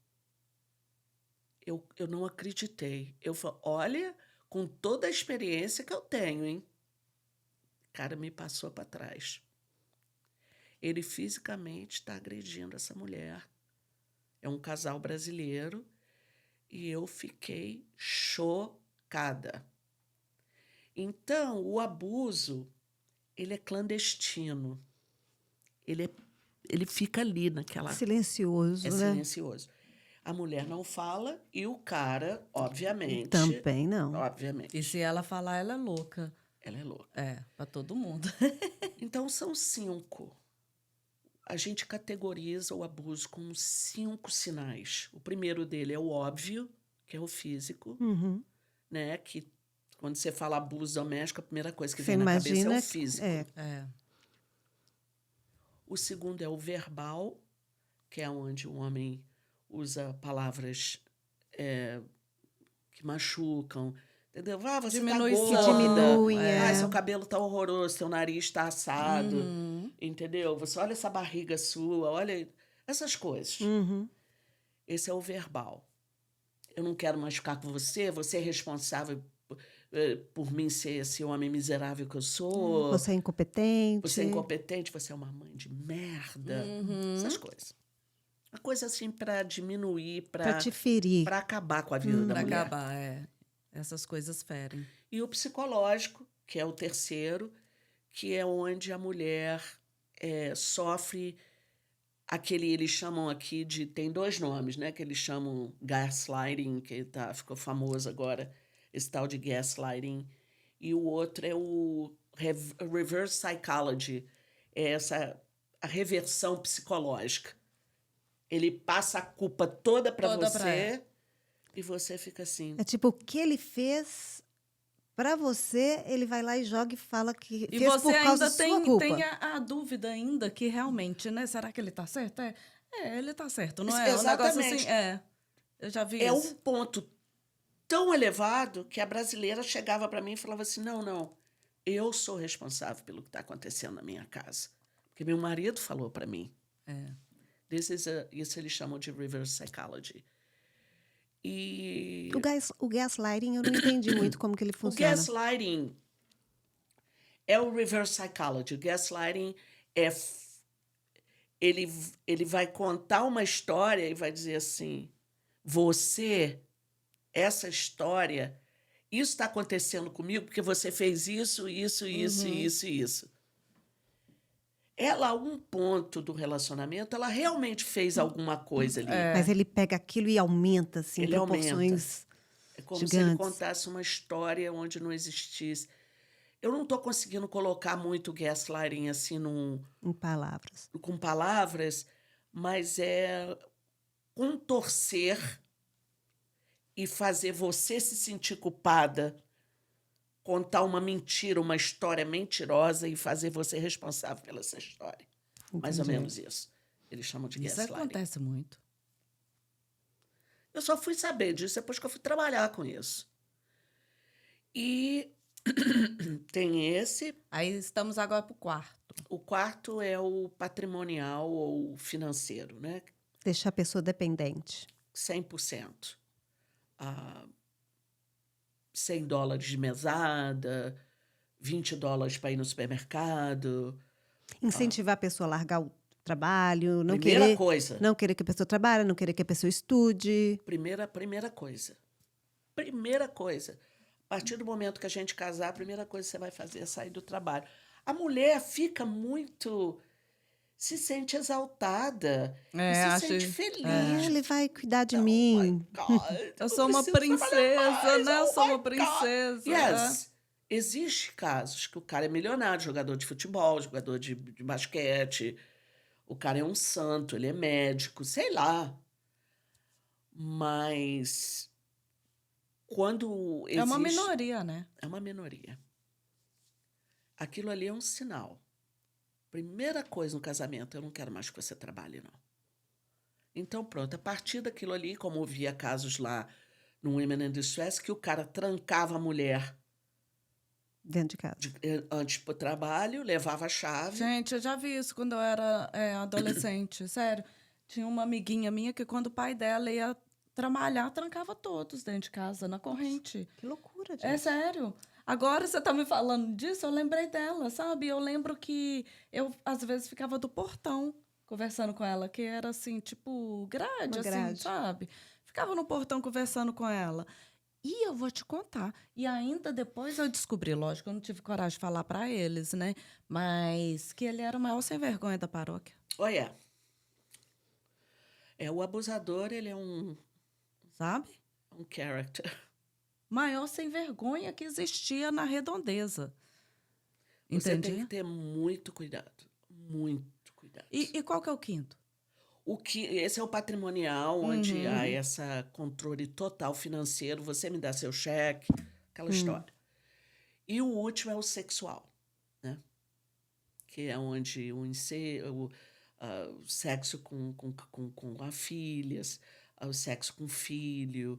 B: eu não acreditei. Eu falei, olha, com toda a experiência que eu tenho, hein? O cara me passou para trás. Ele fisicamente está agredindo essa mulher. É um casal brasileiro. E eu fiquei chocada. Então, o abuso, ele é clandestino. Ele fica ali naquela...
C: Silencioso,
B: É
C: né?
B: silencioso. A mulher não fala e o cara, obviamente...
C: Também não.
B: Obviamente.
A: E se ela falar, ela é louca.
B: Ela é louca.
A: Pra todo mundo.
B: Então, são 5. A gente categoriza o abuso com 5 sinais. O primeiro dele é o óbvio, que é o físico, né? Que quando você fala abuso doméstico, a primeira coisa que vem na cabeça é o físico. O segundo é o verbal, que é onde o homem usa palavras que machucam, entendeu? Você
A: Diminuição.
B: tá gorda.
C: Diminuem,
B: Seu cabelo tá horroroso, seu nariz tá assado, entendeu? Você olha essa barriga sua, olha essas coisas. Esse é o verbal. Eu não quero mais ficar com você, você é responsável por mim ser esse homem miserável que eu sou.
C: Você é incompetente.
B: Você é incompetente, você é uma mãe de merda. Essas coisas. Uma coisa assim para diminuir,
C: para te ferir.
B: para acabar com a vida da
A: Pra
B: mulher.
A: acabar, Essas coisas ferem.
B: E o psicológico, que é o terceiro, que é onde a mulher sofre eles chamam aqui de... Tem 2 nomes, né? Que eles chamam gaslighting, que ficou famoso agora, esse tal de gaslighting. E o outro é o reverse psychology, é a reversão psicológica. Ele passa a culpa toda para
A: Toda pra
B: você e você fica assim.
C: É tipo, o que ele fez pra você, ele vai lá e joga e fala que
A: E
C: fez
A: você
C: por causa
A: ainda
C: da sua culpa.
A: tem a dúvida ainda que realmente, né? Será que ele tá certo? Ele tá certo, não é? Um negócio assim,
B: Exatamente.
A: eu já vi
B: É
A: isso.
B: um ponto tão elevado que a brasileira chegava para mim e falava assim, não, eu sou responsável pelo que está acontecendo na minha casa. Porque meu marido falou para mim.
A: É.
B: Isso eles chamam de reverse psychology. E
C: O gaslighting, eu não entendi muito como que ele
B: o
C: funciona.
B: gaslighting é o reverse psychology. O gaslighting é... Ele vai contar uma história e vai dizer assim, essa história, isso está acontecendo comigo porque você fez isso, isso, isso, isso e isso. Ela, a um ponto do relacionamento, ela realmente fez alguma coisa ali.
C: Mas ele pega aquilo e aumenta, assim,
B: Ele
C: proporções
B: É como
C: gigantes.
B: se ele contasse uma história onde não existisse. Eu não estou conseguindo colocar muito gaslighting assim
C: Em palavras.
B: com palavras, mas é contorcer e fazer você se sentir culpada, contar uma mentira, uma história mentirosa e fazer você responsável pela essa história. Mais ou
C: Entendi.
B: menos isso. Eles chamam de
A: Isso
B: gaslighting.
A: acontece muito.
B: Eu só fui saber disso depois que eu fui trabalhar com isso. E tem esse.
A: Aí estamos agora pro quarto.
B: O quarto é o patrimonial ou financeiro, né?
C: Deixar a pessoa dependente.
B: 100%. $100 de mesada, $20 para ir no supermercado.
C: Incentivar a pessoa a largar o trabalho, não
B: Primeira
C: querer,
B: coisa.
C: não querer que a pessoa trabalhe, não querer que a pessoa estude.
B: Primeira coisa. Primeira coisa. A partir do momento que a gente casar, a primeira coisa que você vai fazer é sair do trabalho. A mulher fica muito... se sente exaltada. E se
A: acho-
B: sente feliz.
C: Ele vai cuidar de
B: Oh,
C: mim.
B: my God,
A: Eu sou uma
B: preciso trabalhar
A: princesa,
B: mais.
A: né? Eu
B: Oh,
A: sou
B: my
A: uma
B: God.
A: princesa.
B: Yes. Existem casos que o cara é milionário, jogador de futebol, jogador de basquete. O cara é um santo, ele é médico, sei lá. Mas quando existe...
A: É uma minoria, né?
B: É uma minoria. Aquilo ali é um sinal. Primeira coisa no casamento, eu não quero mais que você trabalhe, não. Então, pronto, a partir daquilo ali, como eu via casos lá no Women in Distress, que o cara trancava a mulher
C: Dentro de casa.
B: antes para o trabalho, levava a chave.
A: Gente, eu já vi isso quando eu era adolescente, sério. Tinha uma amiguinha minha que quando o pai dela ia trabalhar, trancava todos dentro de casa, na corrente.
C: Que loucura, gente.
A: É sério. Agora você tá me falando disso, eu lembrei dela, sabe? Eu lembro que eu, às vezes, ficava do portão conversando com ela, que era assim, tipo, grade,
C: Uma
A: assim,
C: grade.
A: sabe? Ficava no portão conversando com ela. E eu vou te contar. E ainda depois eu descobri, lógico, eu não tive coragem de falar pra eles, né? Mas que ele era o maior sem vergonha da paróquia.
B: Olha, o abusador, ele é um
A: Sabe?
B: character.
A: Maior sem vergonha que existia na redondeza.
B: Você
A: Entendi?
B: tem que ter muito cuidado. Muito cuidado.
A: E qual que é o quinto?
B: Esse é o patrimonial, onde há esse controle total financeiro. Você me dá seu cheque, aquela história. E o último é o sexual, né? Que é onde o sexo com a filhas, o sexo com filho,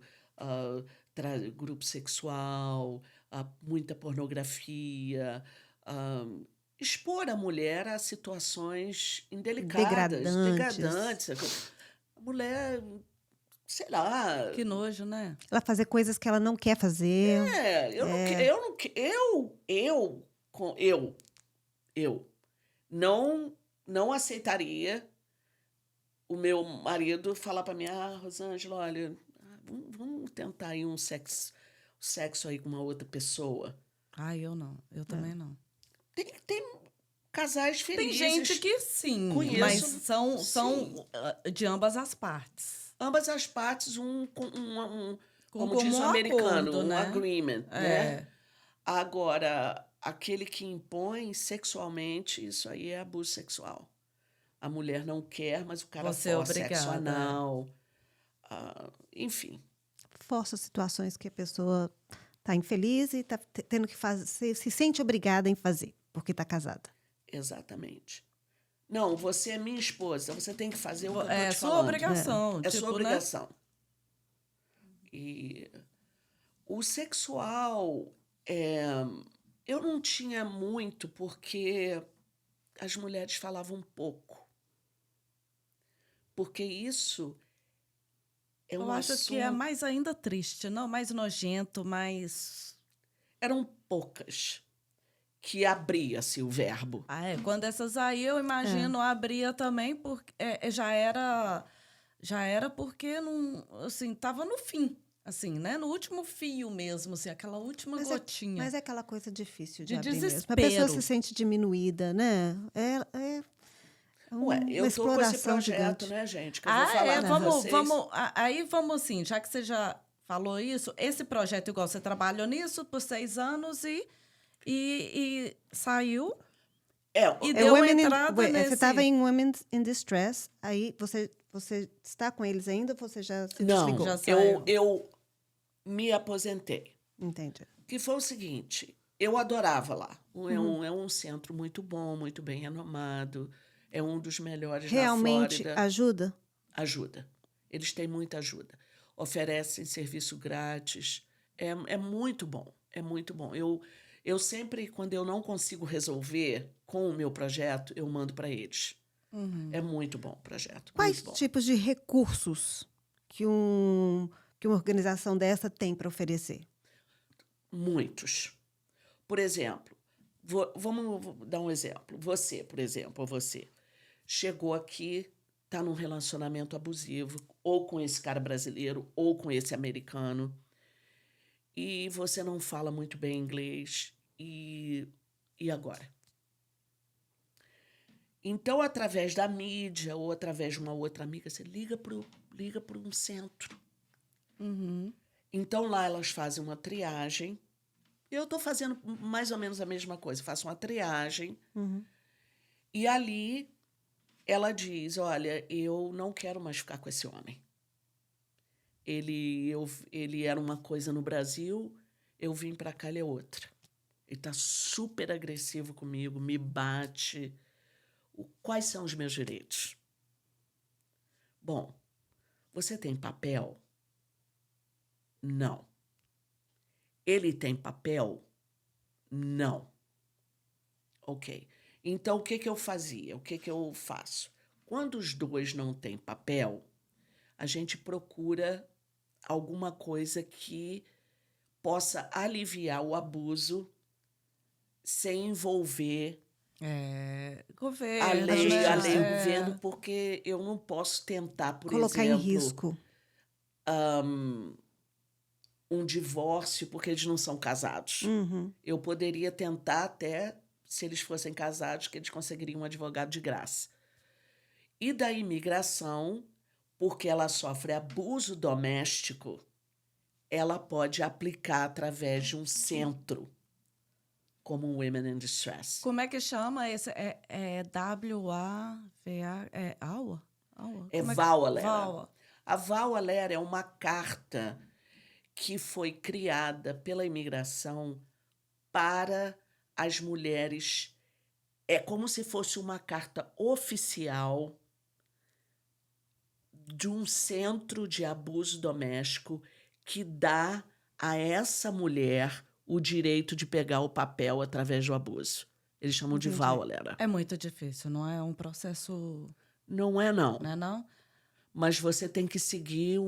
B: grupo sexual, muita pornografia, expor a mulher a situações indelicadas, degradantes. A mulher, sei lá.
A: Que nojo, né?
C: Ela fazer coisas que ela não quer fazer.
B: Eu não aceitaria o meu marido falar para mim, Rosângela, olha, vamos tentar aí um sexo aí com uma outra pessoa.
A: Ai, eu não. Eu também não.
B: Tem casais
A: Tem
B: felizes.
A: gente que sim,
B: Conheço,
A: mas
B: sim.
A: são de ambas as partes.
B: Ambas as partes, como
A: comum
B: diz o americano,
A: acordo,
B: um
A: né?
B: agreement, né?
A: É.
B: Agora, aquele que impõe sexualmente, isso aí é abuso sexual. A mulher não quer, mas o cara
A: Você é
B: força sexo
A: obrigada,
B: anal. Enfim,
C: Força situações que a pessoa está infeliz e está tendo que fazer, se sente obrigada em fazer, porque está casada.
B: exatamente. Não, você é minha esposa, você tem que fazer o que eu tô
A: É
B: te
A: sua
B: falando.
A: obrigação.
B: É
A: tipo,
B: sua obrigação. E o sexual, eu não tinha muito, porque as mulheres falavam pouco. Porque isso é
A: Eu
B: um
A: acho que é
B: assunto...
A: mais ainda triste, não? Mais nojento, mais...
B: Eram poucas que abria-se o verbo.
A: Ah, é. Quando essas aí, eu imagino, abria também, porque já era porque não, assim, tava no fim, assim, né? No último fio mesmo, assim, aquela última gotinha.
C: Mas é aquela coisa difícil de
A: De
C: abrir mesmo. A
A: desespero.
C: pessoa se sente diminuída, né?
B: Ué, eu tô com esse
C: exploração
B: projeto,
C: gigante.
B: né, gente? Que eu vou falar com vocês.
A: Aí vamos assim, já que você já falou isso, esse projeto, igual você trabalhou nisso por 6 anos e saiu e deu entrada
C: Você
A: nesse...
C: estava em Women in Distress, aí você está com eles ainda ou você já se
B: Não,
C: desligou?
A: Já saiu.
B: eu me aposentei.
C: Entendi.
B: Que foi o seguinte, eu adorava lá. É um centro muito bom, muito bem renomado. É um dos melhores
C: Realmente
B: da Flórida.
C: ajuda?
B: Ajuda. Eles têm muita ajuda. Oferecem serviço grátis. É muito bom. É muito bom. Eu sempre, quando eu não consigo resolver com o meu projeto, eu mando para eles. É muito bom o projeto.
C: Quais
B: Muito bom.
C: tipos de recursos que uma organização dessa tem para oferecer?
B: Muitos. Por exemplo, vamos dar um exemplo. Você, por exemplo, você chegou aqui, está num relacionamento abusivo, ou com esse cara brasileiro, ou com esse americano, e você não fala muito bem inglês, e agora? Então, através da mídia ou através de uma outra amiga, você liga para um centro. Então, lá elas fazem uma triagem. Eu estou fazendo mais ou menos a mesma coisa. Faço uma triagem. E ali ela diz, olha, eu não quero mais ficar com esse homem. Ele era uma coisa no Brasil, eu vim para cá, ele é outra. Ele está super agressivo comigo, me bate. Quais são os meus direitos? Bom, você tem papel? Não. Ele tem papel? Não. Ok. Então, o que eu fazia? O que eu faço? Quando os dois não têm papel, a gente procura alguma coisa que possa aliviar o abuso sem envolver
A: governo,
B: a lei
A: né?
B: e o governo, porque eu não posso tentar, por
C: Colocar
B: exemplo,
C: em risco.
B: um divórcio porque eles não são casados. Eu poderia tentar até, se eles fossem casados, que eles conseguiriam um advogado de graça. E da imigração, porque ela sofre abuso doméstico, ela pode aplicar através de um centro, como um Women in Distress.
A: Como é que chama esse? É WAVA? É AUA?
B: É VAWA-LERA.
A: VAWA.
B: A VAWA-LERA é uma carta que foi criada pela imigração para as mulheres. É como se fosse uma carta oficial de um centro de abuso doméstico que dá a essa mulher o direito de pegar o papel através do abuso. Eles chamam de VAWA-LERA.
A: É muito difícil, não é um processo...
B: Não é, não.
A: Não é, não?
B: Mas você tem que seguir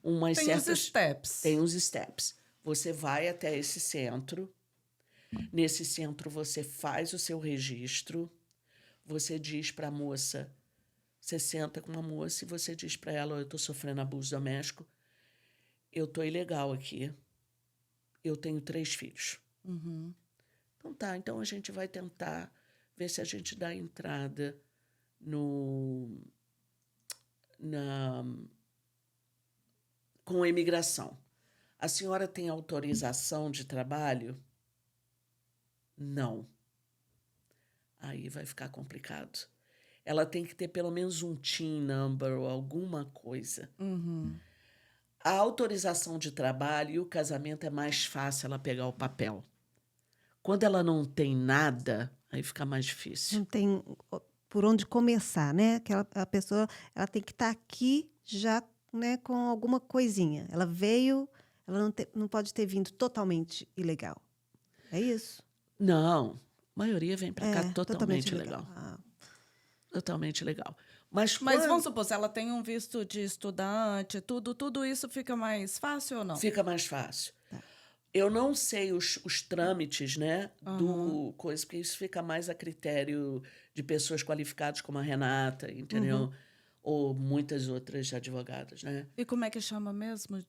B: umas
A: Tem
B: certas...
A: os steps.
B: Tem os steps. Você vai até esse centro. Nesse centro, você faz o seu registro. Você diz para a moça... Você senta com uma moça e você diz para ela, eu estou sofrendo abuso doméstico. Eu estou ilegal aqui. Eu tenho 3 filhos. Então, Então tá, então a gente vai tentar ver se a gente dá entrada com a imigração. A senhora tem autorização de trabalho? Não. Aí vai ficar complicado. Ela tem que ter pelo menos um TIN number ou alguma coisa. A autorização de trabalho e o casamento é mais fácil ela pegar o papel. Quando ela não tem nada, aí fica mais difícil.
C: Não tem por onde começar, né? A pessoa ela tem que estar aqui já, né, com alguma coisinha. Ela veio, ela não pode ter vindo totalmente ilegal. É isso?
B: Não, a maioria vem para cá totalmente legal.
C: Ah.
B: Totalmente legal. Mas
A: vamos supor, se ela tem um visto de estudante, tudo isso fica mais fácil ou não?
B: Fica mais fácil. Eu não sei os trâmites, né, do coisa, porque isso fica mais a critério de pessoas qualificadas como a Renata, entendeu? Ou muitas outras advogadas, né?
A: E como é que chama mesmo?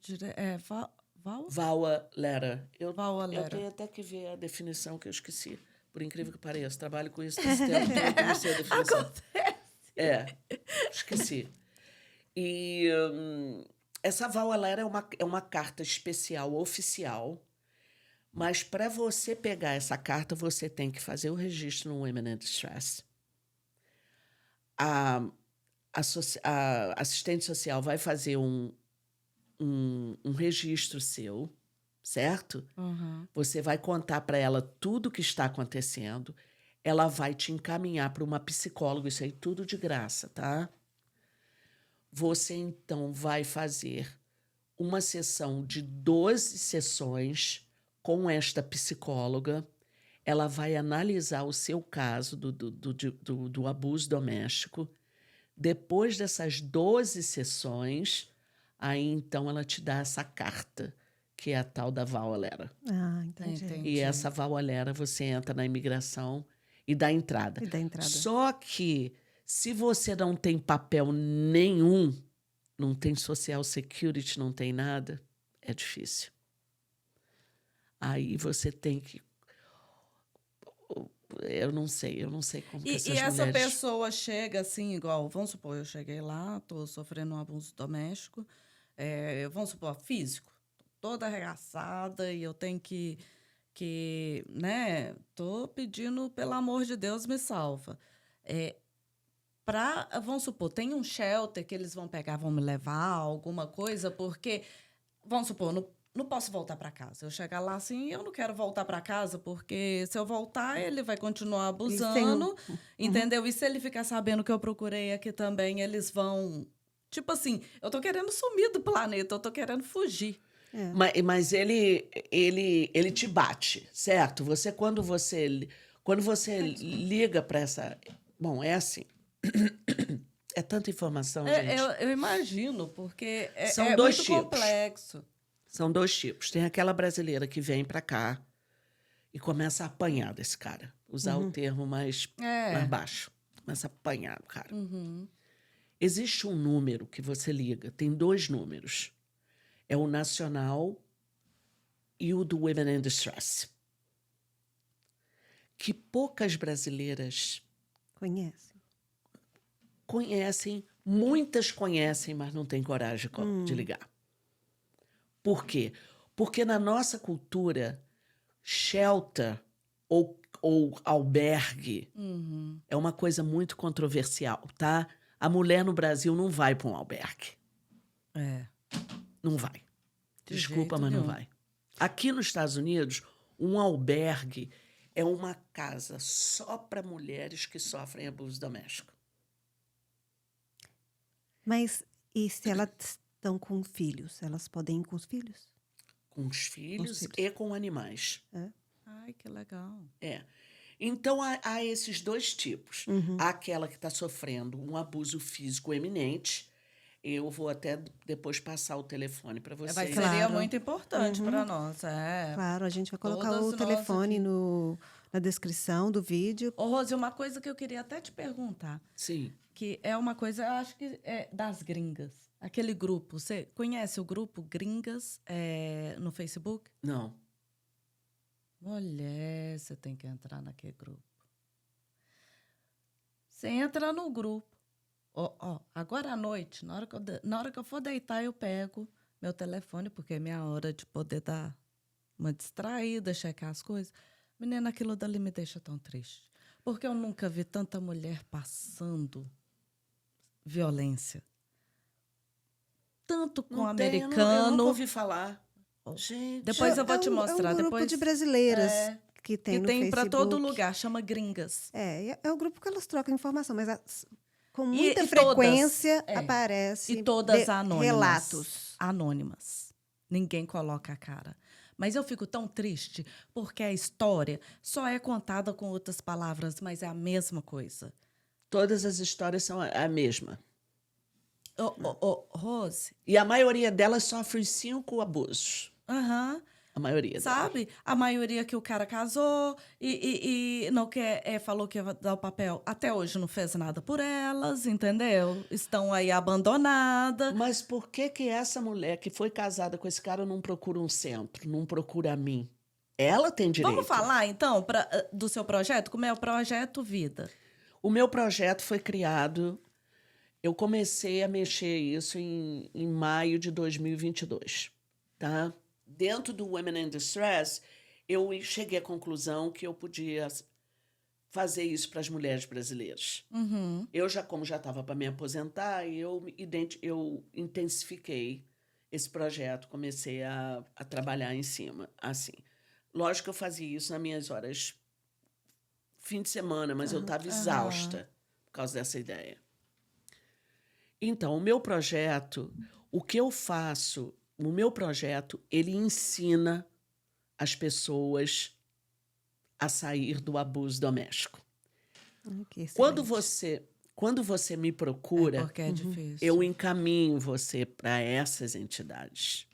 B: VAWA Letter.
A: VAWA
B: Eu
A: Letter.
B: tenho até que ver a definição que eu esqueci. Por incrível que pareça. Trabalho com isso esse tempo todo, eu não sei a definição.
A: Acontece.
B: Esqueci. E essa VAWA Letter é uma carta especial, oficial, mas para você pegar essa carta, você tem que fazer o registro no Women in Distress. A assistente social vai fazer um registro seu, certo? Você vai contar para ela tudo o que está acontecendo. Ela vai te encaminhar para uma psicóloga, isso aí tudo de graça, tá? Você, então, vai fazer uma sessão de 12 sessões com esta psicóloga. Ela vai analisar o seu caso do abuso doméstico. Depois dessas 12 sessões, aí, então, ela te dá essa carta, que é a tal da VAWA Letter.
C: Ah, entendi.
B: E essa VAWA Letter, você entra na imigração e dá entrada. Só que, se você não tem papel nenhum, não tem Social Security, não tem nada, é difícil. Aí você tem que... Eu não sei como que essas mulheres...
A: E essa pessoa chega assim, igual, vamos supor, eu cheguei lá, estou sofrendo um abuso doméstico, vamos supor, físico, toda arregaçada, e eu tenho que né, tô pedindo, pelo amor de Deus, me salva. Vamos supor, tem um shelter que eles vão pegar, vão me levar, alguma coisa, porque, vamos supor, não posso voltar para casa. Eu chegar lá assim, eu não quero voltar para casa, porque se eu voltar, ele vai continuar abusando, entendeu? E se ele ficar sabendo que eu procurei aqui também, eles vão... Tipo assim, eu tô querendo sumir do planeta, eu tô querendo fugir.
B: Mas ele te bate, certo? Quando você liga para essa... Bom, é assim. É tanta informação, gente.
A: Eu imagino, porque
B: São dois
A: muito
B: tipos.
A: complexo.
B: São dois tipos. Tem aquela brasileira que vem para cá e começa a apanhar desse cara. Usar o termo mais baixo. Começa a apanhar o cara. Existe um número que você liga. Tem 2 números. É o nacional e o do Women in Distress. Que poucas brasileiras conhecem, muitas conhecem, mas não têm coragem de ligar. Por quê? Porque na nossa cultura, shelter ou albergue é uma coisa muito controversial, tá? A mulher no Brasil não vai para um albergue. Não vai. Desculpa, mas não vai. Aqui nos Estados Unidos, um albergue é uma casa só para mulheres que sofrem abuso doméstico.
C: Mas e se elas estão com filhos? Elas podem ir com os filhos?
B: Com os filhos e com animais.
A: Ai, que legal.
B: Então, há esses 2 tipos. Há aquela que está sofrendo um abuso físico eminente. Eu vou até depois passar o telefone para vocês.
A: Seria muito importante para nós.
C: Claro, a gente vai colocar o telefone na descrição do vídeo.
A: Ô, Rose, uma coisa que eu queria até te perguntar.
B: Sim.
A: Que é uma coisa, eu acho que é das gringas. Aquele grupo, você conhece o grupo Gringas no Facebook?
B: Não.
A: Mulher, você tem que entrar naquele grupo. Você entra no grupo. Agora à noite, na hora que eu for deitar, eu pego meu telefone, porque é minha hora de poder dar uma distraída, checar as coisas. Menina, aquilo dali me deixa tão triste. Porque eu nunca vi tanta mulher passando violência. Tanto com americano.
B: Eu nunca ouvi falar. Gente,
A: Depois eu vou te mostrar.
C: É um grupo
A: Depois,
C: de brasileiras que tem no
A: tem para todo
C: Facebook.
A: lugar, chama Gringas.
C: É o grupo que elas trocam informação, mas com
A: E
C: muita
A: todas,
C: frequência aparece
A: E todas anônimas.
C: relatos.
A: Anônimas. Ninguém coloca a cara. Mas eu fico tão triste porque a história só é contada com outras palavras, mas é a mesma coisa.
B: todas as histórias são a mesma.
A: Rose.
B: E a maioria delas sofre 5 abusos.
A: Aham.
B: A maioria delas.
A: Sabe? A maioria que o cara casou e não quer, falou que ia dar o papel. Até hoje não fez nada por elas, entendeu? Estão aí abandonadas.
B: Mas por que essa mulher que foi casada com esse cara não procura um centro, não procura a mim? Ela tem direito.
A: Vamos falar, então, do seu projeto? Como é o Projeto Vida?
B: O meu projeto foi criado... Eu comecei a mexer isso em maio de 2022, tá? Dentro do Women in Distress, eu cheguei à conclusão que eu podia fazer isso para as mulheres brasileiras.
A: Uhum.
B: Como já estava para me aposentar, eu intensifiquei esse projeto, comecei a trabalhar em cima, assim. Lógico que eu fazia isso nas minhas horas fim de semana, mas eu estava exausta por causa dessa ideia. Então, o meu projeto, o que eu faço, o meu projeto, ele ensina as pessoas a sair do abuso doméstico. Quando você me procura,
A: Porque é difícil.
B: eu encaminho você para essas entidades.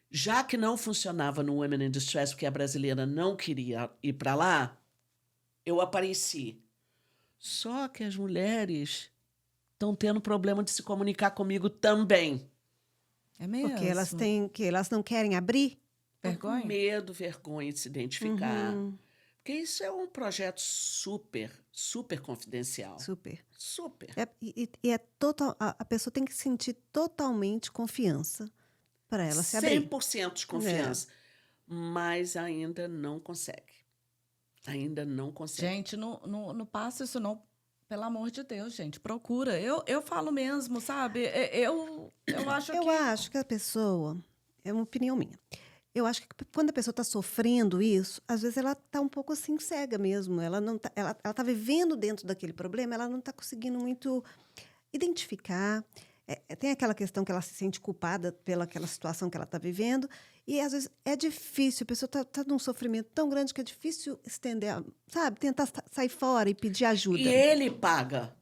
B: Já que não funcionava no Women in Distress, porque a brasileira não queria ir para lá, eu apareci. Só que as mulheres estão tendo problema de se comunicar comigo também.
A: É mesmo?
C: Porque elas não querem abrir?
A: Vergonha?
B: Com medo, vergonha de se identificar. Porque isso é um projeto super, super confidencial.
C: Super.
B: Super.
C: A pessoa tem que sentir totalmente confiança para ela se abrir.
B: 100% de confiança. Mas ainda não consegue. Ainda não consegue.
A: Gente, não passa isso não. Pelo amor de Deus, gente, procura. Eu falo mesmo, sabe? Eu acho que...
C: Eu acho que a pessoa... É uma opinião minha. Eu acho que quando a pessoa está sofrendo isso, às vezes ela está um pouco assim cega mesmo. Ela tá vivendo dentro daquele problema, ela não está conseguindo muito identificar. Tem aquela questão que ela se sente culpada pelaquela situação que ela está vivendo. E, às vezes, é difícil. A pessoa está num sofrimento tão grande que é difícil estender, sabe? Tentar sair fora e pedir ajuda.
B: E ele paga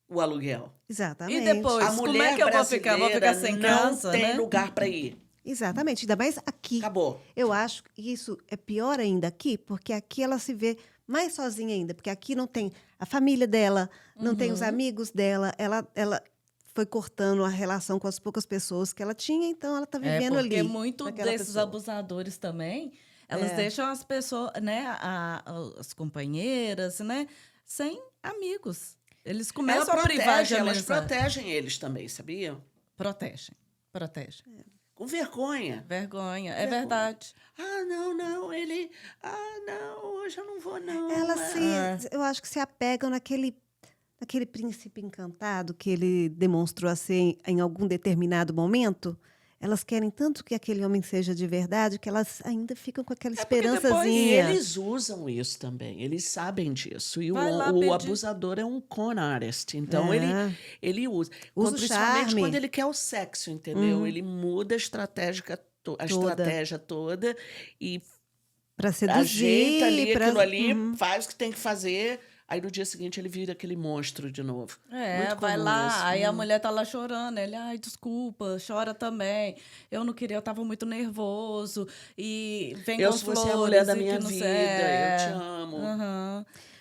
B: o aluguel.
C: Exatamente.
A: E depois,
B: A mulher
A: como é que eu vou ficar? Vou ficar sem casa,
B: não tem
A: né?
B: lugar para ir.
C: Exatamente. Ainda mais aqui.
B: Acabou.
C: Eu acho que isso é pior ainda aqui, porque aqui ela se vê mais sozinha ainda. Porque aqui não tem a família dela, não tem os amigos dela. Ela foi cortando a relação com as poucas pessoas que ela tinha, então ela está vivendo ali.
A: Porque muitos desses
C: pessoa.
A: abusadores também, elas deixam as pessoas, né, as companheiras, né, sem amigos. Eles começam a privar de
B: elas
A: amizade.
B: protegem eles também, sabia?
A: Protegem.
B: Com vergonha.
A: Vergonha, é verdade.
B: Ah, não, ele... Ah, não, hoje eu não vou, não.
C: Eu acho que se apegam naquele príncipe encantado que ele demonstrou assim em algum determinado momento. Elas querem tanto que aquele homem seja de verdade que elas ainda ficam com aquela
B: E
C: esperançazinha.
B: eles usam isso também, eles sabem disso. E
A: Vai lá
B: o
A: pedir.
B: abusador é um con artist, então ele usa.
C: Usa o
B: Principalmente
C: charme.
B: quando ele quer o sexo, entendeu? Ele muda a estratégia toda e
C: Para seduzir.
B: ajeita ali
C: pra...
B: aquilo ali, faz o que tem que fazer. Aí no dia seguinte ele vira aquele monstro de novo. Muito
A: Vai
B: comum
A: lá,
B: isso.
A: aí a mulher tá lá chorando, ele, ai, desculpa, chora também. Eu não queria, eu tava muito nervoso. E vem com
B: Se
A: flores.
B: você é a mulher da
A: e
B: minha
A: que não
B: vida,
A: sei.
B: eu te amo.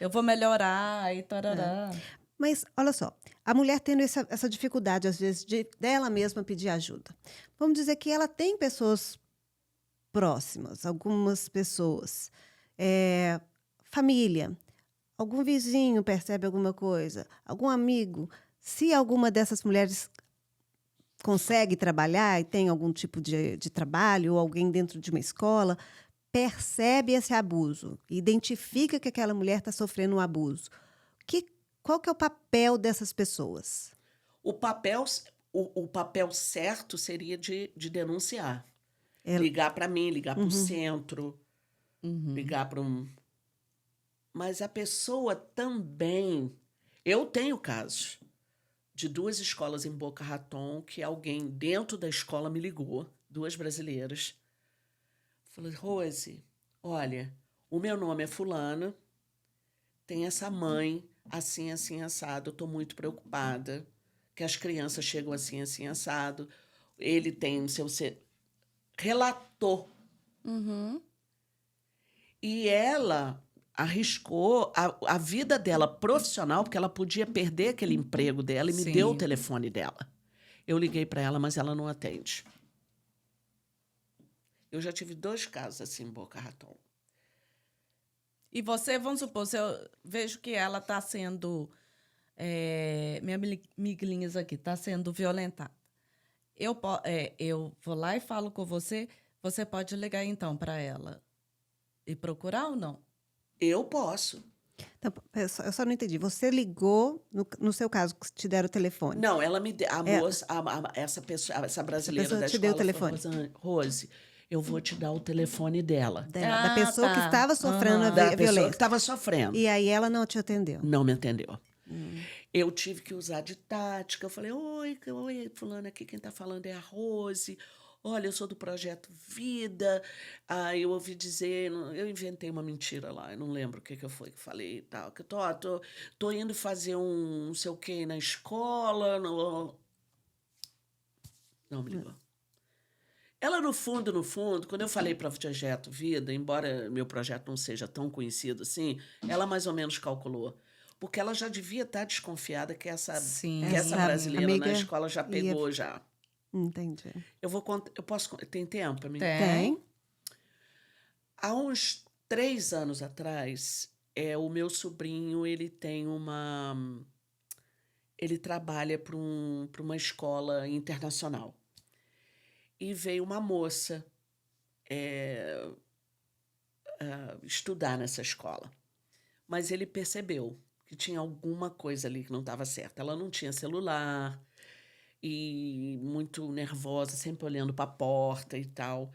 A: Eu vou melhorar e tarará.
C: Mas, olha só, a mulher tendo essa dificuldade, às vezes, dela mesma pedir ajuda. Vamos dizer que ela tem pessoas próximas, algumas pessoas, família, algum vizinho percebe alguma coisa, algum amigo, se alguma dessas mulheres consegue trabalhar e tem algum tipo de trabalho, ou alguém dentro de uma escola, percebe esse abuso, identifica que aquela mulher está sofrendo um abuso. Qual que é o papel dessas pessoas?
B: O papel certo seria de denunciar.
C: Ela-
B: Ligar para mim, ligar para o centro,
A: Uhum.
B: ligar para um... Mas a pessoa também... Eu tenho casos de 2 escolas em Boca Raton que alguém dentro da escola me ligou, 2 brasileiras. Falei, Rose, olha, o meu nome é fulana, tem essa mãe assim, assim, assado, eu estou muito preocupada que as crianças chegam assim, assim, assado. Ele tem o seu... Relatou.
A: Uhum.
B: E ela arriscou a vida dela profissional, porque ela podia perder aquele emprego dela, e me deu o
A: Sim.
B: telefone dela. Eu liguei para ela, mas ela não atende. Eu já tive 2 casos assim em Boca Raton.
A: E você, vamos supor, se eu vejo que ela está sendo... minha miglinhas aqui está sendo violentada. Eu vou lá e falo com você. Você pode ligar, então, para ela e procurar ou não?
B: Eu posso.
C: Então, eu só não entendi. Você ligou, no seu caso, que te deram o telefone.
B: Não, ela me deu. A
C: É.
B: moça, essa pessoa, essa brasileira
C: pessoa
B: da
C: te deu o
B: escola falou,
C: telefone.
B: Rose, eu vou te dar o telefone dela.
C: Da
A: Ah,
C: pessoa que
A: tá.
C: estava sofrendo a
A: Aham.
B: Da pessoa que
C: violência.
B: estava sofrendo.
C: E aí ela não te atendeu.
B: Não me entendeu. Eu tive que usar de tática. Eu falei, oi, fulano, aqui quem está falando é a Rose. Olha, eu sou do Projeto Vida. Aí eu ouvi dizer, eu inventei uma mentira lá, eu não lembro o que eu foi que falei e tal. Que eu tô indo fazer um não sei o que na escola. Não me ligou. Ela, no fundo, quando eu falei para o Projeto Vida, embora meu projeto não seja tão conhecido assim, ela mais ou menos calculou. Porque ela já devia estar desconfiada que essa
A: Sim.
B: essa brasileira na
C: amiga
B: escola já pegou já.
C: Entendi.
B: Eu vou contar, eu posso, tem tempo para mim?
C: Tem?
B: Há uns 3 anos atrás, o meu sobrinho, ele trabalha para uma escola internacional. E veio uma moça estudar nessa escola. Mas ele percebeu que tinha alguma coisa ali que não estava certa. Ela não tinha celular e muito nervosa, sempre olhando para a porta e tal.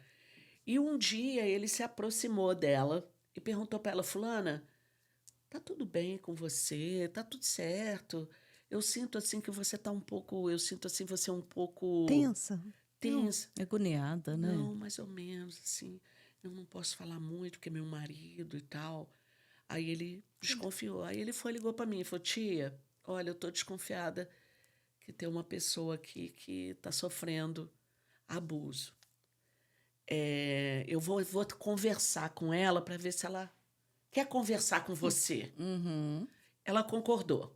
B: E um dia ele se aproximou dela e perguntou para ela, fulana, tá tudo bem com você? Tá tudo certo? Eu sinto assim que você tá um pouco, eu sinto assim você um pouco
C: Tensa.
B: tensa.
A: Agoniada, né?
B: Não, mais ou menos, assim. Eu não posso falar muito, porque é meu marido e tal. Aí ele desconfiou. Aí ele ligou para mim e falou, tia, olha, eu tô desconfiada que tem uma pessoa aqui que está sofrendo abuso. Eu vou conversar com ela para ver se ela quer conversar com você.
A: Uhum.
B: Ela concordou.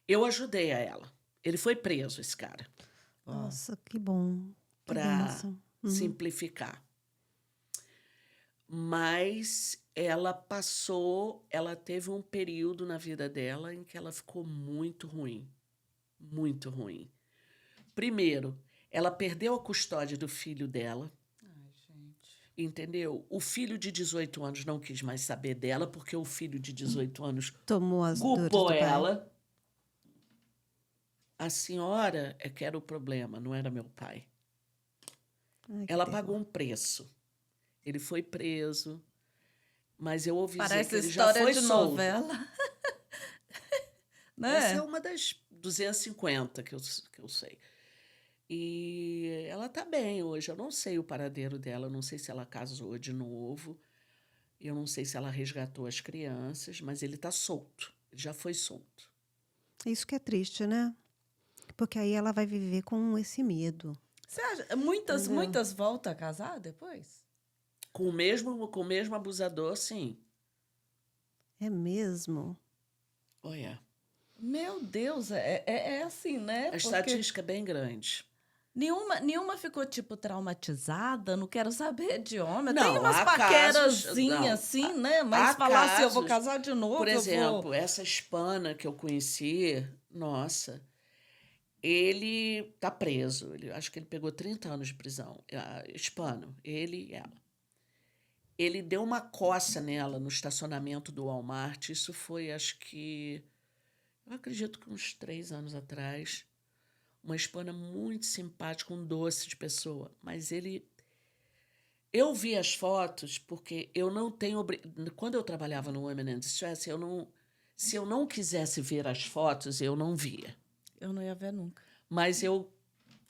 B: Eu ajudei a ela. Ele foi preso, esse cara.
C: Nossa, que bom. Que
B: Para
C: bênção.
B: simplificar. Mas ela teve um período na vida dela em que ela ficou muito ruim. Muito ruim. Primeiro, ela perdeu a custódia do filho dela.
A: Ai, gente.
B: Entendeu? O filho de 18 anos não quis mais saber dela, porque o filho de 18 anos
C: Tomou as dores do
B: culpou
C: pai.
B: ela. A senhora é que era o problema, não era meu pai.
C: Ai, que
B: Ela
C: terror.
B: pagou um preço. Ele foi preso, mas eu ouvi dizer
A: Parece
B: que ele já
A: história
B: foi
A: de
B: solto.
A: novela.
B: Essa é
A: Né?
B: uma das 250 que eu sei. E ela tá bem hoje. Eu não sei o paradeiro dela, eu não sei se ela casou de novo, eu não sei se ela resgatou as crianças, mas ele tá solto. Ele já foi solto.
C: Isso que é triste, né? Porque aí ela vai viver com esse medo.
A: Você acha? Muitas voltam a casar depois?
B: Com o mesmo abusador, sim.
C: É mesmo?
B: Olha,
A: Meu Deus, é assim, né?
B: a estatística é bem grande.
A: Nenhuma ficou, tipo, traumatizada? Não quero saber de homem.
B: Não,
A: Tem umas
B: há
A: paquerazinhas,
B: casos,
A: assim, né? Mas
B: há
A: falar assim, eu vou
B: casos,
A: casar de novo,
B: por
A: eu
B: exemplo,
A: vou...
B: essa hispana que eu conheci, nossa, ele tá preso. Acho que ele pegou 30 anos de prisão. Hispano, ele e ela. Ele deu uma coça nela no estacionamento do Walmart. Isso foi, acho que... Eu acredito que uns 3 anos atrás. Uma hispana muito simpática, um doce de pessoa. Mas ele... Eu vi as fotos porque eu não tenho... Quando eu trabalhava no Women in Distress, se eu não quisesse ver as fotos, eu não via.
A: Eu não ia ver nunca.
B: Mas eu...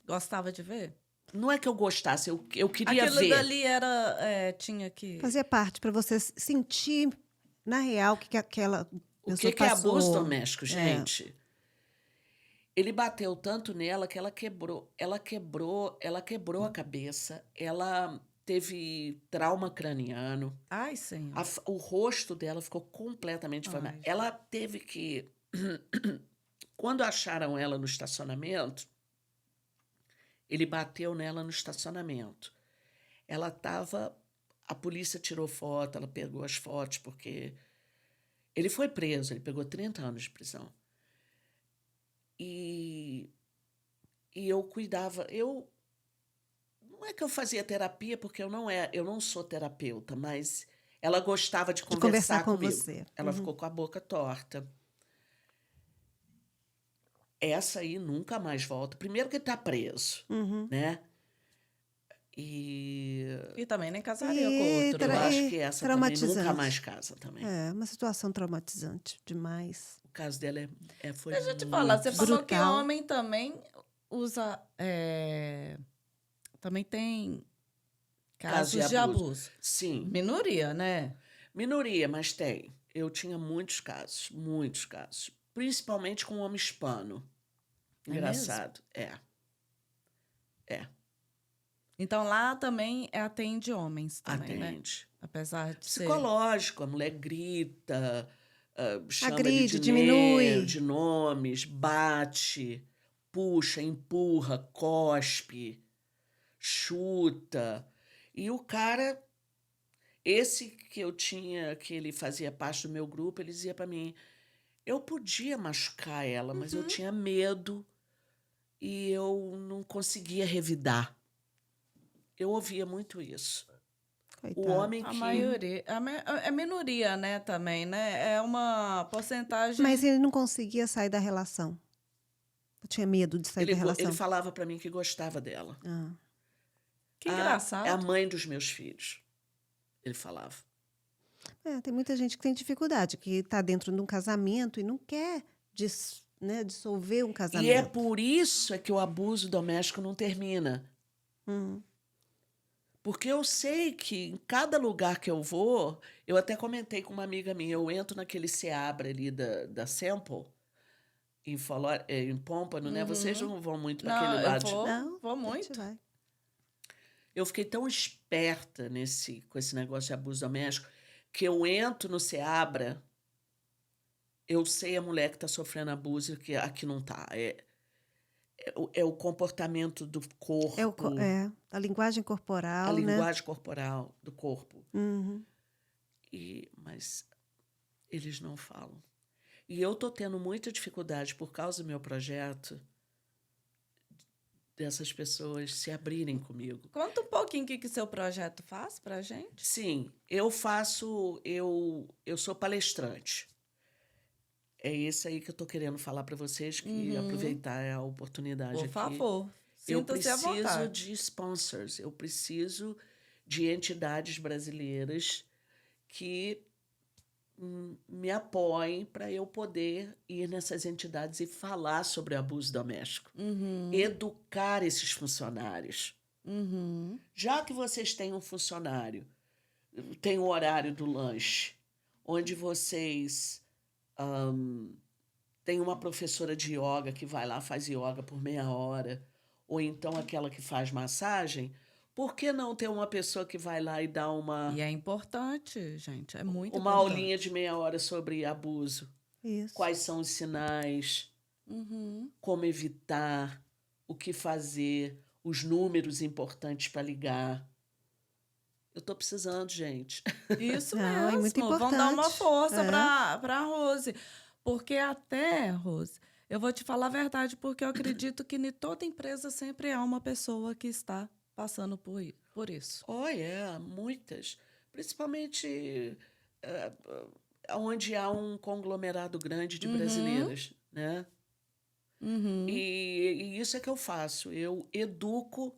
A: Gostava de ver?
B: Não é que eu gostasse, eu queria
A: Aquilo
B: ver.
A: dali era... tinha que...
C: Fazia parte para você sentir, na real, que aquela
B: O
C: pessoa
B: que é
C: passou.
B: abuso doméstico, gente? Ele bateu tanto nela que ela quebrou a cabeça, ela teve trauma craniano,
A: Ai, senhor.
B: o rosto dela ficou completamente deformado.
A: Ai,
B: Ela teve que... Quando acharam ela no estacionamento, ele bateu nela no estacionamento. Ela estava... A polícia tirou foto, ela pegou as fotos, porque ele foi preso, ele pegou 30 anos de prisão. E eu cuidava... Não é que eu fazia terapia, porque eu não sou terapeuta, mas ela gostava de conversar
C: com
B: comigo.
C: você.
B: Ela ficou com a boca torta. Essa aí nunca mais volta. Primeiro que está preso, né? E
A: também nem casaria com
C: E
A: outro.
B: eu
C: tra-
B: acho
C: e
B: que essa também nunca
C: traumatizante.
B: mais casa também.
C: É uma situação traumatizante demais.
B: O caso dela foi
A: Deixa eu te
B: muito
A: falar, você falou que
C: brutal.
A: homem também usa... também tem casos de abuso.
B: Sim,
A: Minoria, né?
B: minoria, mas tem. Eu tinha muitos casos. Principalmente com homem hispano. Engraçado. É.
A: Então lá também atende homens também, né?
B: Atende.
A: Apesar de ser...
B: Psicológico, a mulher grita, chama
C: Agride,
B: ele
C: diminui.
B: de nomes, bate, puxa, empurra, cospe, chuta. E o cara, esse que eu tinha, que ele fazia parte do meu grupo, ele dizia para mim, eu podia machucar ela, mas eu tinha medo e eu não conseguia revidar. Eu ouvia muito isso.
C: Coitado.
B: O homem
A: A
B: que...
A: maioria... É minoria, né, também, né? É uma porcentagem...
C: Mas ele não conseguia sair da relação. Eu tinha medo de sair da relação.
B: Ele falava para mim que gostava dela.
C: Ah.
A: Que engraçado.
B: É a mãe dos meus filhos. Ele falava.
C: Tem muita gente que tem dificuldade, que está dentro de um casamento e não quer dissolver um casamento.
B: E é por isso que o abuso doméstico não termina. Porque eu sei que em cada lugar que eu vou, eu até comentei com uma amiga minha, eu entro naquele Seabra ali da Sample, em Pompano, né? Vocês não vão muito para aquele lado.
A: Vou muito.
C: A gente vai.
B: Eu fiquei tão esperta com esse negócio de abuso doméstico que eu entro no Seabra, eu sei a mulher que está sofrendo abuso e que aqui não está. É o comportamento do corpo.
C: A linguagem corporal,
B: a
C: né?
B: linguagem corporal do corpo.
C: Uhum.
B: Mas eles não falam. E eu estou tendo muita dificuldade, por causa do meu projeto, dessas pessoas se abrirem comigo.
A: Conta um pouquinho o que seu projeto faz pra gente.
B: Sim, eu sou palestrante. É isso aí que eu estou querendo falar para vocês, que aproveitar a oportunidade aqui.
A: Por favor,
B: Eu
A: sinta-se à
B: preciso
A: vontade.
B: de sponsors, eu preciso de entidades brasileiras que me apoiem para eu poder ir nessas entidades e falar sobre abuso doméstico. Educar esses funcionários. Já que vocês têm um funcionário, tem o horário do lanche, onde vocês têm uma professora de yoga que vai lá, faz yoga por meia hora, ou então aquela que faz massagem, por que não ter uma pessoa que vai lá e dá
A: E é importante, gente, é muito
B: uma
A: importante.
B: aulinha de meia hora sobre abuso?
C: Isso.
B: Quais são os sinais, como evitar, o que fazer, os números importantes para ligar. Eu estou precisando, gente.
A: Isso
C: Não, é
A: mesmo.
C: muito
A: Vamos dar uma
C: importante.
A: força
C: É.
A: para a Rose. Porque até, Rose, eu vou te falar a verdade, porque eu acredito que em toda empresa sempre há uma pessoa que está passando por isso.
B: Muitas. Principalmente onde há um conglomerado grande de brasileiras, né?
A: Uhum.
B: E isso é que eu faço. Eu educo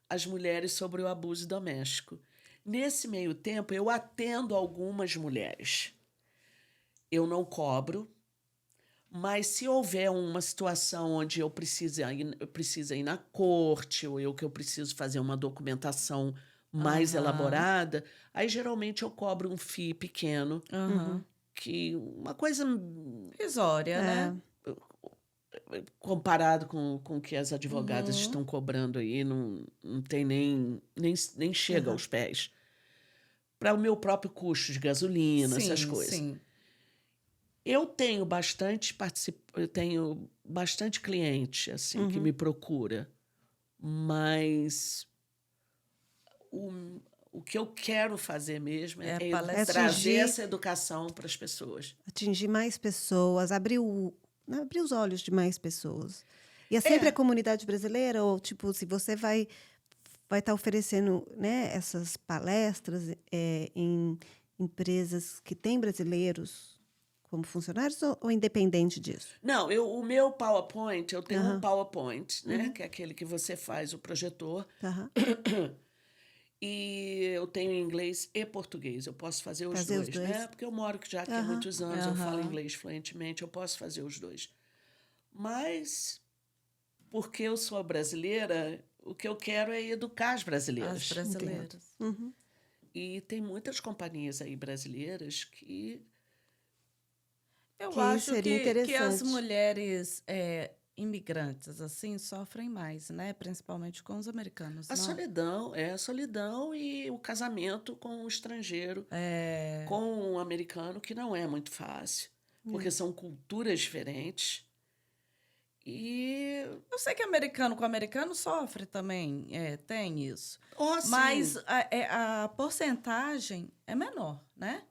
B: as mulheres sobre o abuso doméstico. Nesse meio tempo, eu atendo algumas mulheres. Eu não cobro, mas se houver uma situação onde eu preciso ir na corte, ou que eu preciso fazer uma documentação mais
A: Aham.
B: elaborada, aí geralmente eu cobro um FII pequeno,
A: Aham.
B: que uma coisa
A: Irrisória, né?
B: comparado com o que as advogadas estão cobrando aí, não tem nem chega aos pés. Para o meu próprio custo de gasolina, essas
A: Sim,
B: coisas.
A: sim.
B: Eu tenho bastante cliente assim que me procura, mas o que eu quero fazer mesmo
A: É
B: é
A: palestrar.
B: trazer
C: Atingir-
B: essa educação para as pessoas.
C: Atingir mais pessoas, abrir os olhos de mais pessoas. E é sempre a comunidade brasileira? Ou, tipo, se você vai estar oferecendo, né, essas palestras em empresas que têm brasileiros como funcionários ou independente disso?
B: Não, o meu PowerPoint, eu tenho um PowerPoint, né? Que é aquele que você faz o projetor.
C: Aham.
B: E eu tenho inglês e português. Eu posso fazer os
C: Fazer os
B: dois,
C: dois.
B: né? Porque eu moro já aqui há muitos anos, eu falo inglês fluentemente, eu posso fazer os dois. Mas, porque eu sou brasileira, o que eu quero é educar as brasileiras.
A: As brasileiras.
B: E tem muitas companhias aí brasileiras que...
A: Eu
C: Que
A: acho
C: seria
A: que as
C: interessante.
A: mulheres imigrantes, assim, sofrem mais, né? Principalmente com os americanos,
B: A
A: não?
B: solidão e o casamento com o estrangeiro, com o americano, que não é muito fácil, porque são culturas diferentes. E,
A: Eu sei que americano com americano sofre também, tem isso.
B: sim,
A: Mas a porcentagem é menor, né?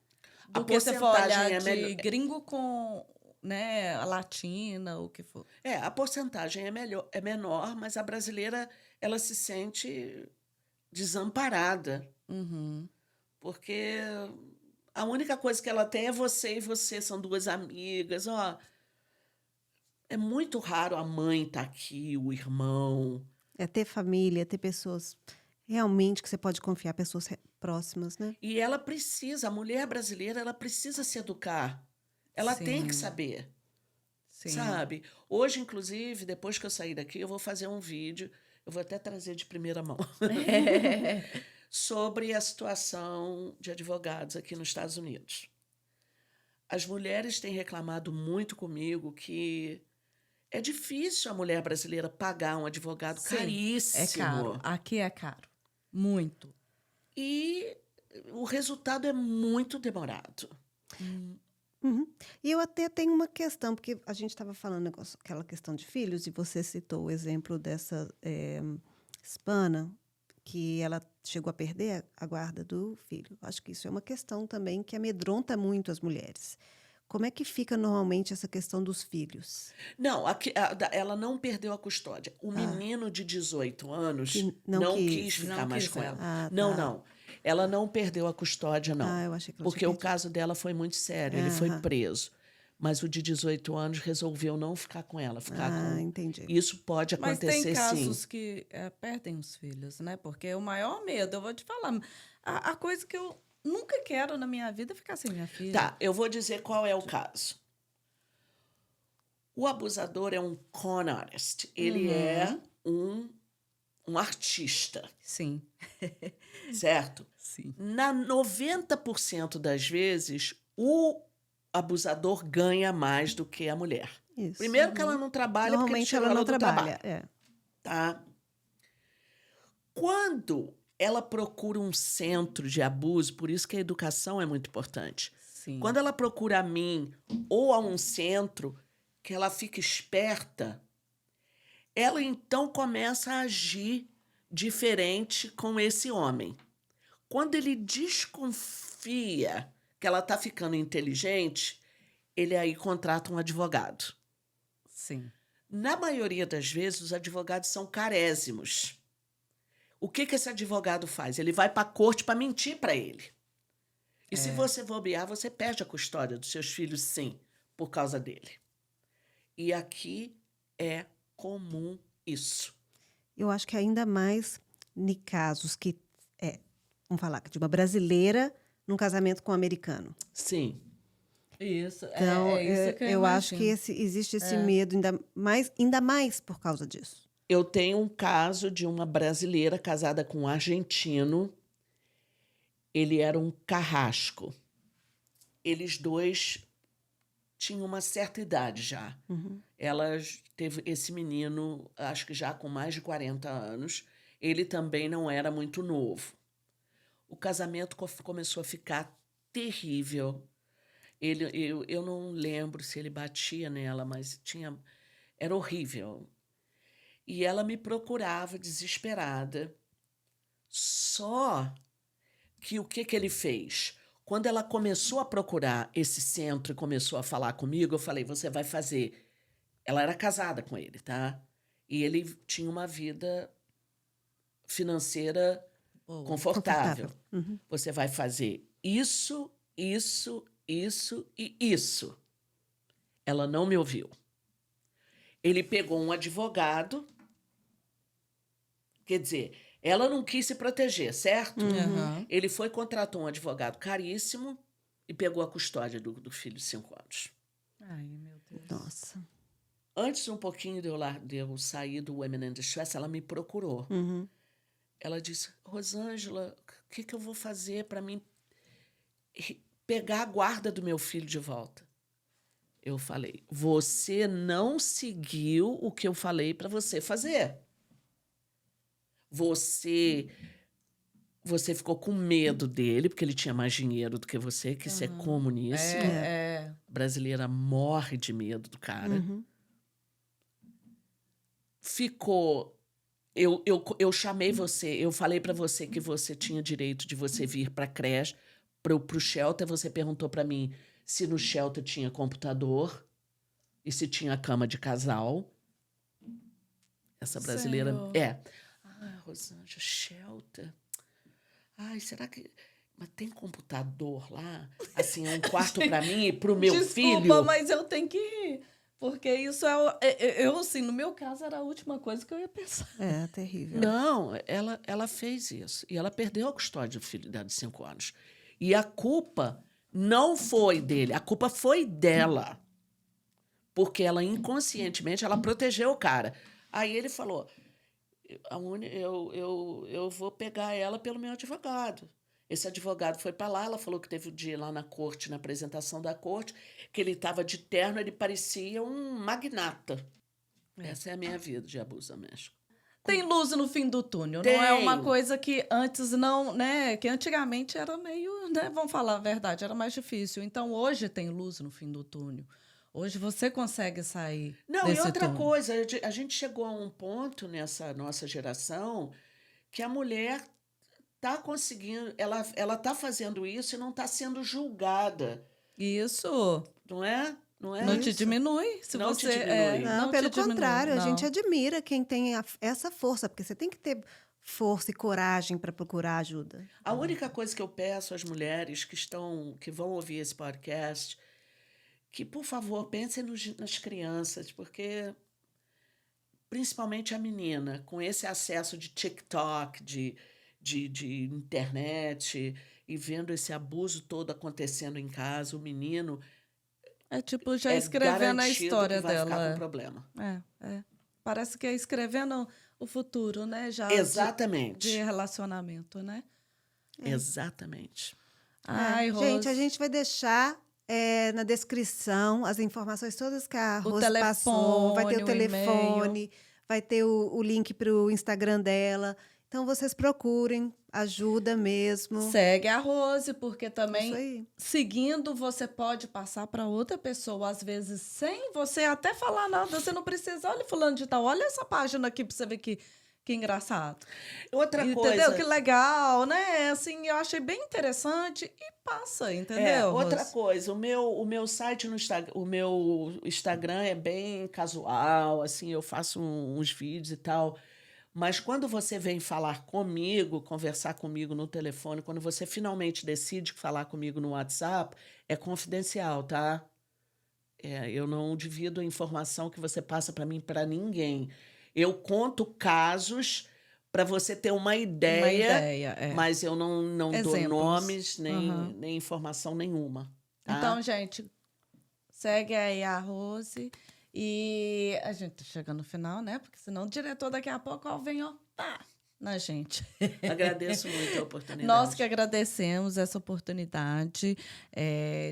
B: A
A: Do que você for
B: porcentagem
A: olhar
B: é
A: de
B: melhor.
A: gringo com, né, a latina, o que for.
B: A porcentagem é menor, mas a brasileira, ela se sente desamparada, porque a única coisa que ela tem é você e você, são duas amigas, é muito raro a mãe estar aqui, o irmão.
C: É ter família, ter pessoas realmente que você pode confiar, pessoas próximas, né?
B: E a mulher brasileira, ela precisa se educar. Ela tem que saber,
A: Sim.
B: sabe? Hoje, inclusive, depois que eu sair daqui, eu vou fazer um vídeo, eu vou até trazer de primeira mão, sobre a situação de advogados aqui nos Estados Unidos. As mulheres têm reclamado muito comigo que é difícil a mulher brasileira pagar um advogado caríssimo.
A: É caro. Aqui é caro. Muito.
B: E o resultado é muito demorado.
C: E eu até tenho uma questão, porque a gente estava falando aquela questão de filhos, e você citou o exemplo dessa hispana, que ela chegou a perder a guarda do filho. Acho que isso é uma questão também que amedronta muito as mulheres. Como é que fica normalmente essa questão dos filhos?
B: Não, ela não perdeu a custódia. O menino de 18 anos
C: Que
B: não quis ficar
A: Não
B: mais
A: quis
B: com
A: ela.
B: ela.
C: Ah,
B: Não,
C: tá.
B: não. Ela não perdeu a custódia, não.
C: Eu achei que ela
B: Porque
C: tinha
B: o caso dela foi muito sério. Ele foi preso. Mas o de 18 anos resolveu não ficar com ela.
C: Entendi.
B: Isso pode
A: Mas
B: acontecer,
A: tem casos
B: sim.
A: que perdem os filhos, né? Porque o maior medo, eu vou te falar, a coisa que eu nunca quero na minha vida é ficar sem minha filha.
B: Tá, eu vou dizer qual é o caso. O abusador é um con artist. Ele é um artista,
A: Sim.
B: certo?
A: Sim.
B: Na 90% das vezes, o abusador ganha mais do que a mulher.
C: Isso.
B: Primeiro que ela não trabalha, porque ele
C: Normalmente
B: tirou
C: ela não
B: do
C: trabalha.
B: trabalho, tá? Quando ela procura um centro de abuso, por isso que a educação é muito importante.
A: Sim.
B: Quando ela procura a mim ou a um centro, que ela fica esperta, ela então começa a agir diferente com esse homem. Quando ele desconfia que ela está ficando inteligente, ele aí contrata um advogado.
A: Sim.
B: Na maioria das vezes, os advogados são carésimos. O que esse advogado faz? Ele vai para a corte para mentir para ele. E se você bobear, você perde a custódia dos seus filhos, sim, por causa dele. E aqui é comum isso.
C: Eu acho que ainda mais em casos que, vamos falar, de uma brasileira num casamento com um americano.
B: Sim.
A: Isso.
C: Então,
A: isso que
C: eu acho que
A: imagino.
C: existe esse medo, ainda mais por causa disso.
B: Eu tenho um caso de uma brasileira casada com um argentino. Ele era um carrasco. Eles dois tinham uma certa idade já. Ela teve esse menino, acho que já com mais de 40 anos. Ele também não era muito novo. O casamento começou a ficar terrível. Eu não lembro se ele batia nela, mas era horrível. E ela me procurava desesperada. Só que o que ele fez? Quando ela começou a procurar esse centro e começou a falar comigo, eu falei, você vai fazer... Ela era casada com ele, tá? E ele tinha uma vida financeira confortável. Você vai fazer isso, isso, isso e isso. Ela não me ouviu. Ele pegou um advogado, quer dizer, ela não quis se proteger, certo? Ele foi, contratou um advogado caríssimo e pegou a custódia do filho de 5 anos.
A: Ai, meu Deus.
C: Nossa.
B: Antes, um pouquinho de eu sair do Women in Distress, ela me procurou. Ela disse, Rosângela, o que eu vou fazer para mim pegar a guarda do meu filho de volta? Eu falei, você não seguiu o que eu falei para você fazer. Você ficou com medo dele, porque ele tinha mais dinheiro do que você, que isso é comuníssimo. Brasileira morre de medo do cara. Ficou... Eu chamei você, eu falei para você que você tinha direito de você vir para a creche, para o shelter. Você perguntou para mim se no shelter tinha computador e se tinha cama de casal. Essa brasileira...
A: Senhor.
B: Rosângela, shelter. Ai, será que... Mas tem computador lá? Assim, é um quarto para mim e para o meu filho?
A: Desculpa, mas eu tenho que ir. Porque isso eu, assim, no meu caso, era a última coisa que eu ia pensar.
C: É terrível.
B: Não, ela fez isso. E ela perdeu a custódia do filho dela de 5 anos. E a culpa não foi dele, a culpa foi dela. Porque ela, inconscientemente, ela protegeu o cara. Aí ele falou, eu vou pegar ela pelo meu advogado. Esse advogado foi para lá, ela falou que teve um dia lá na corte, na apresentação da corte, que ele estava de terno, ele parecia um magnata. Essa é a minha vida de abuso doméstico.
A: Tem luz no fim do túnel,
B: Tem.
A: não é uma coisa que antes não, né? Que antigamente era meio, né? Vamos falar a verdade, era mais difícil. Então hoje tem luz no fim do túnel. Hoje você consegue sair
B: Não,
A: desse
B: e outra
A: túnel.
B: coisa, a gente chegou a um ponto nessa nossa geração que a mulher está conseguindo, ela está fazendo isso e não está sendo julgada.
A: Isso
B: Não é?
A: não te
B: isso?
A: diminui. Se
B: Não
A: você,
B: te diminui.
C: Não,
A: te
C: pelo
A: diminui,
C: contrário, a
A: não.
C: gente admira quem tem essa força, porque você tem que ter força e coragem para procurar ajuda.
B: A única coisa que eu peço às mulheres que vão ouvir esse podcast, que, por favor, pensem nas crianças, porque, principalmente a menina, com esse acesso de TikTok, de internet, e vendo esse abuso todo acontecendo em casa, o menino
A: É tipo já escrevendo a
B: garantido
A: história
B: que vai ficar
A: dela.
B: com problema.
A: Parece que é escrevendo o futuro, né? Já
B: Exatamente.
A: de relacionamento, né?
B: Exatamente.
A: Ai, Rose.
C: Gente, a gente vai deixar na descrição as informações todas que a
A: O
C: Rose passou. Vai ter o
A: telefone, o
C: telefone, vai ter o link para o Instagram dela. Então, vocês procurem ajuda mesmo.
A: Segue a Rose, porque
C: Isso
A: também
C: aí.
A: seguindo você pode passar para outra pessoa, às vezes sem você até falar nada. Você não precisa, olha fulano de tal, olha essa página aqui para você ver que Que engraçado.
B: Outra
A: Entendeu?
B: coisa...
A: Que legal, né? Assim, eu achei bem interessante e passa, entendeu?
B: Outra
A: Rose?
B: coisa, o meu site no Instagram, o meu Instagram é bem casual, assim, eu faço uns vídeos e tal. Mas quando você vem falar comigo, conversar comigo no telefone, quando você finalmente decide falar comigo no WhatsApp, é confidencial, tá? Eu não divido a informação que você passa para mim para ninguém. Eu conto casos para você ter uma
A: Uma
B: ideia,
A: ideia, é.
B: mas eu não dou
A: Exemplos.
B: nomes
A: Aham.
B: nem informação nenhuma. Tá?
A: Então, gente, segue aí a Rose. E a gente tá chegando no final, né? Porque senão o diretor daqui a pouco ó, vem, ó, pá, na gente.
B: Agradeço muito a oportunidade.
A: Nós que agradecemos essa oportunidade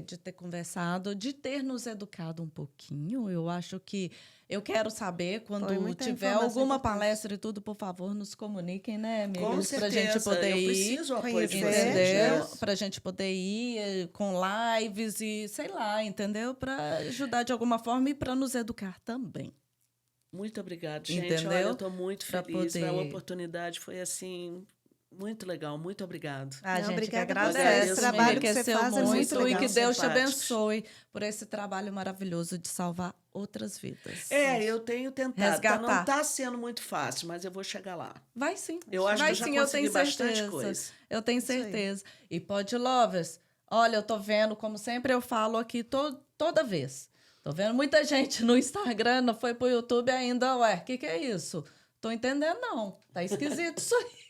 A: de ter conversado, de ter nos educado um pouquinho. Eu acho que eu quero saber,
C: Foi
A: quando
C: muita
A: tiver
C: informação
A: alguma
C: importante.
A: palestra e tudo, por favor, nos comuniquem, né,
B: Com
A: amigos? Pra
B: certeza,
A: gente poder
B: eu
A: ir.
B: preciso apoio de
C: conhecer,
B: vocês.
A: Entendeu?
B: Né?
A: Pra gente poder ir com lives e sei lá, entendeu? Pra ajudar de alguma forma e pra nos educar também.
B: Muito obrigada, gente.
A: Entendeu?
B: Olha, eu estou muito
A: Pra
B: feliz. A
A: poder-
B: oportunidade foi assim, muito legal. Muito obrigado.
A: A
C: Não,
A: gente que
C: obrigada
B: a
A: agradece,
B: você. Esse
C: trabalho que você
A: enriqueceu
C: faz é muito
A: muito e
C: legal.
A: que Deus te
B: Simpáticos.
A: abençoe por esse trabalho maravilhoso de salvar outras vidas.
B: Eu tenho tentado.
A: Resgatar.
B: Não está sendo muito fácil, mas eu vou chegar lá.
A: Vai sim.
B: Eu acho
A: Vai
B: que eu já
A: sim,
B: consegui
A: eu tenho
B: bastante
A: certeza.
B: coisa.
A: Eu tenho
C: Isso aí.
A: certeza. E Pod Lovers, olha, eu tô vendo, como sempre eu falo aqui toda vez. Tô vendo muita gente no Instagram, não foi pro YouTube ainda. Ué, o que é isso? Tô entendendo, não. Tá esquisito isso aí.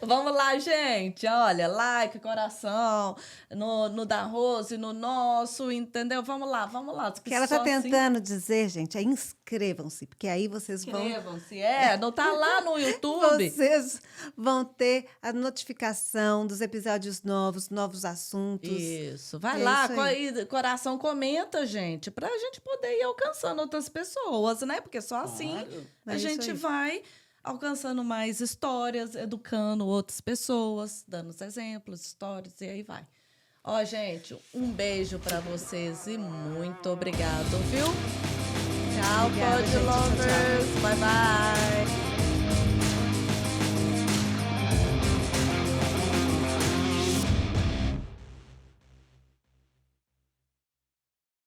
A: Vamos lá, gente. Olha, like, coração, no da Rose, no nosso, entendeu? Vamos lá, vamos lá.
C: O que ela está
A: Só assim-
C: tentando dizer, gente, é inscrevam-se, porque aí vocês vão...
A: Inscrevam-se, não tá lá no YouTube.
C: Vocês vão ter a notificação dos episódios novos assuntos.
A: Isso. Vai
C: É
A: lá,
C: isso aí.
A: coração, comenta, gente, pra gente poder ir alcançando outras pessoas, né? Porque só assim
B: Claro.
A: a
C: É isso
A: gente
C: aí.
A: vai alcançando mais histórias, educando outras pessoas, dando os exemplos, histórias, e aí vai. Ó, gente, um beijo pra vocês e muito obrigado, viu? Tchau,
C: Obrigada,
A: Pod
C: gente. Tchau, tchau.
A: Lovers. Bye, bye.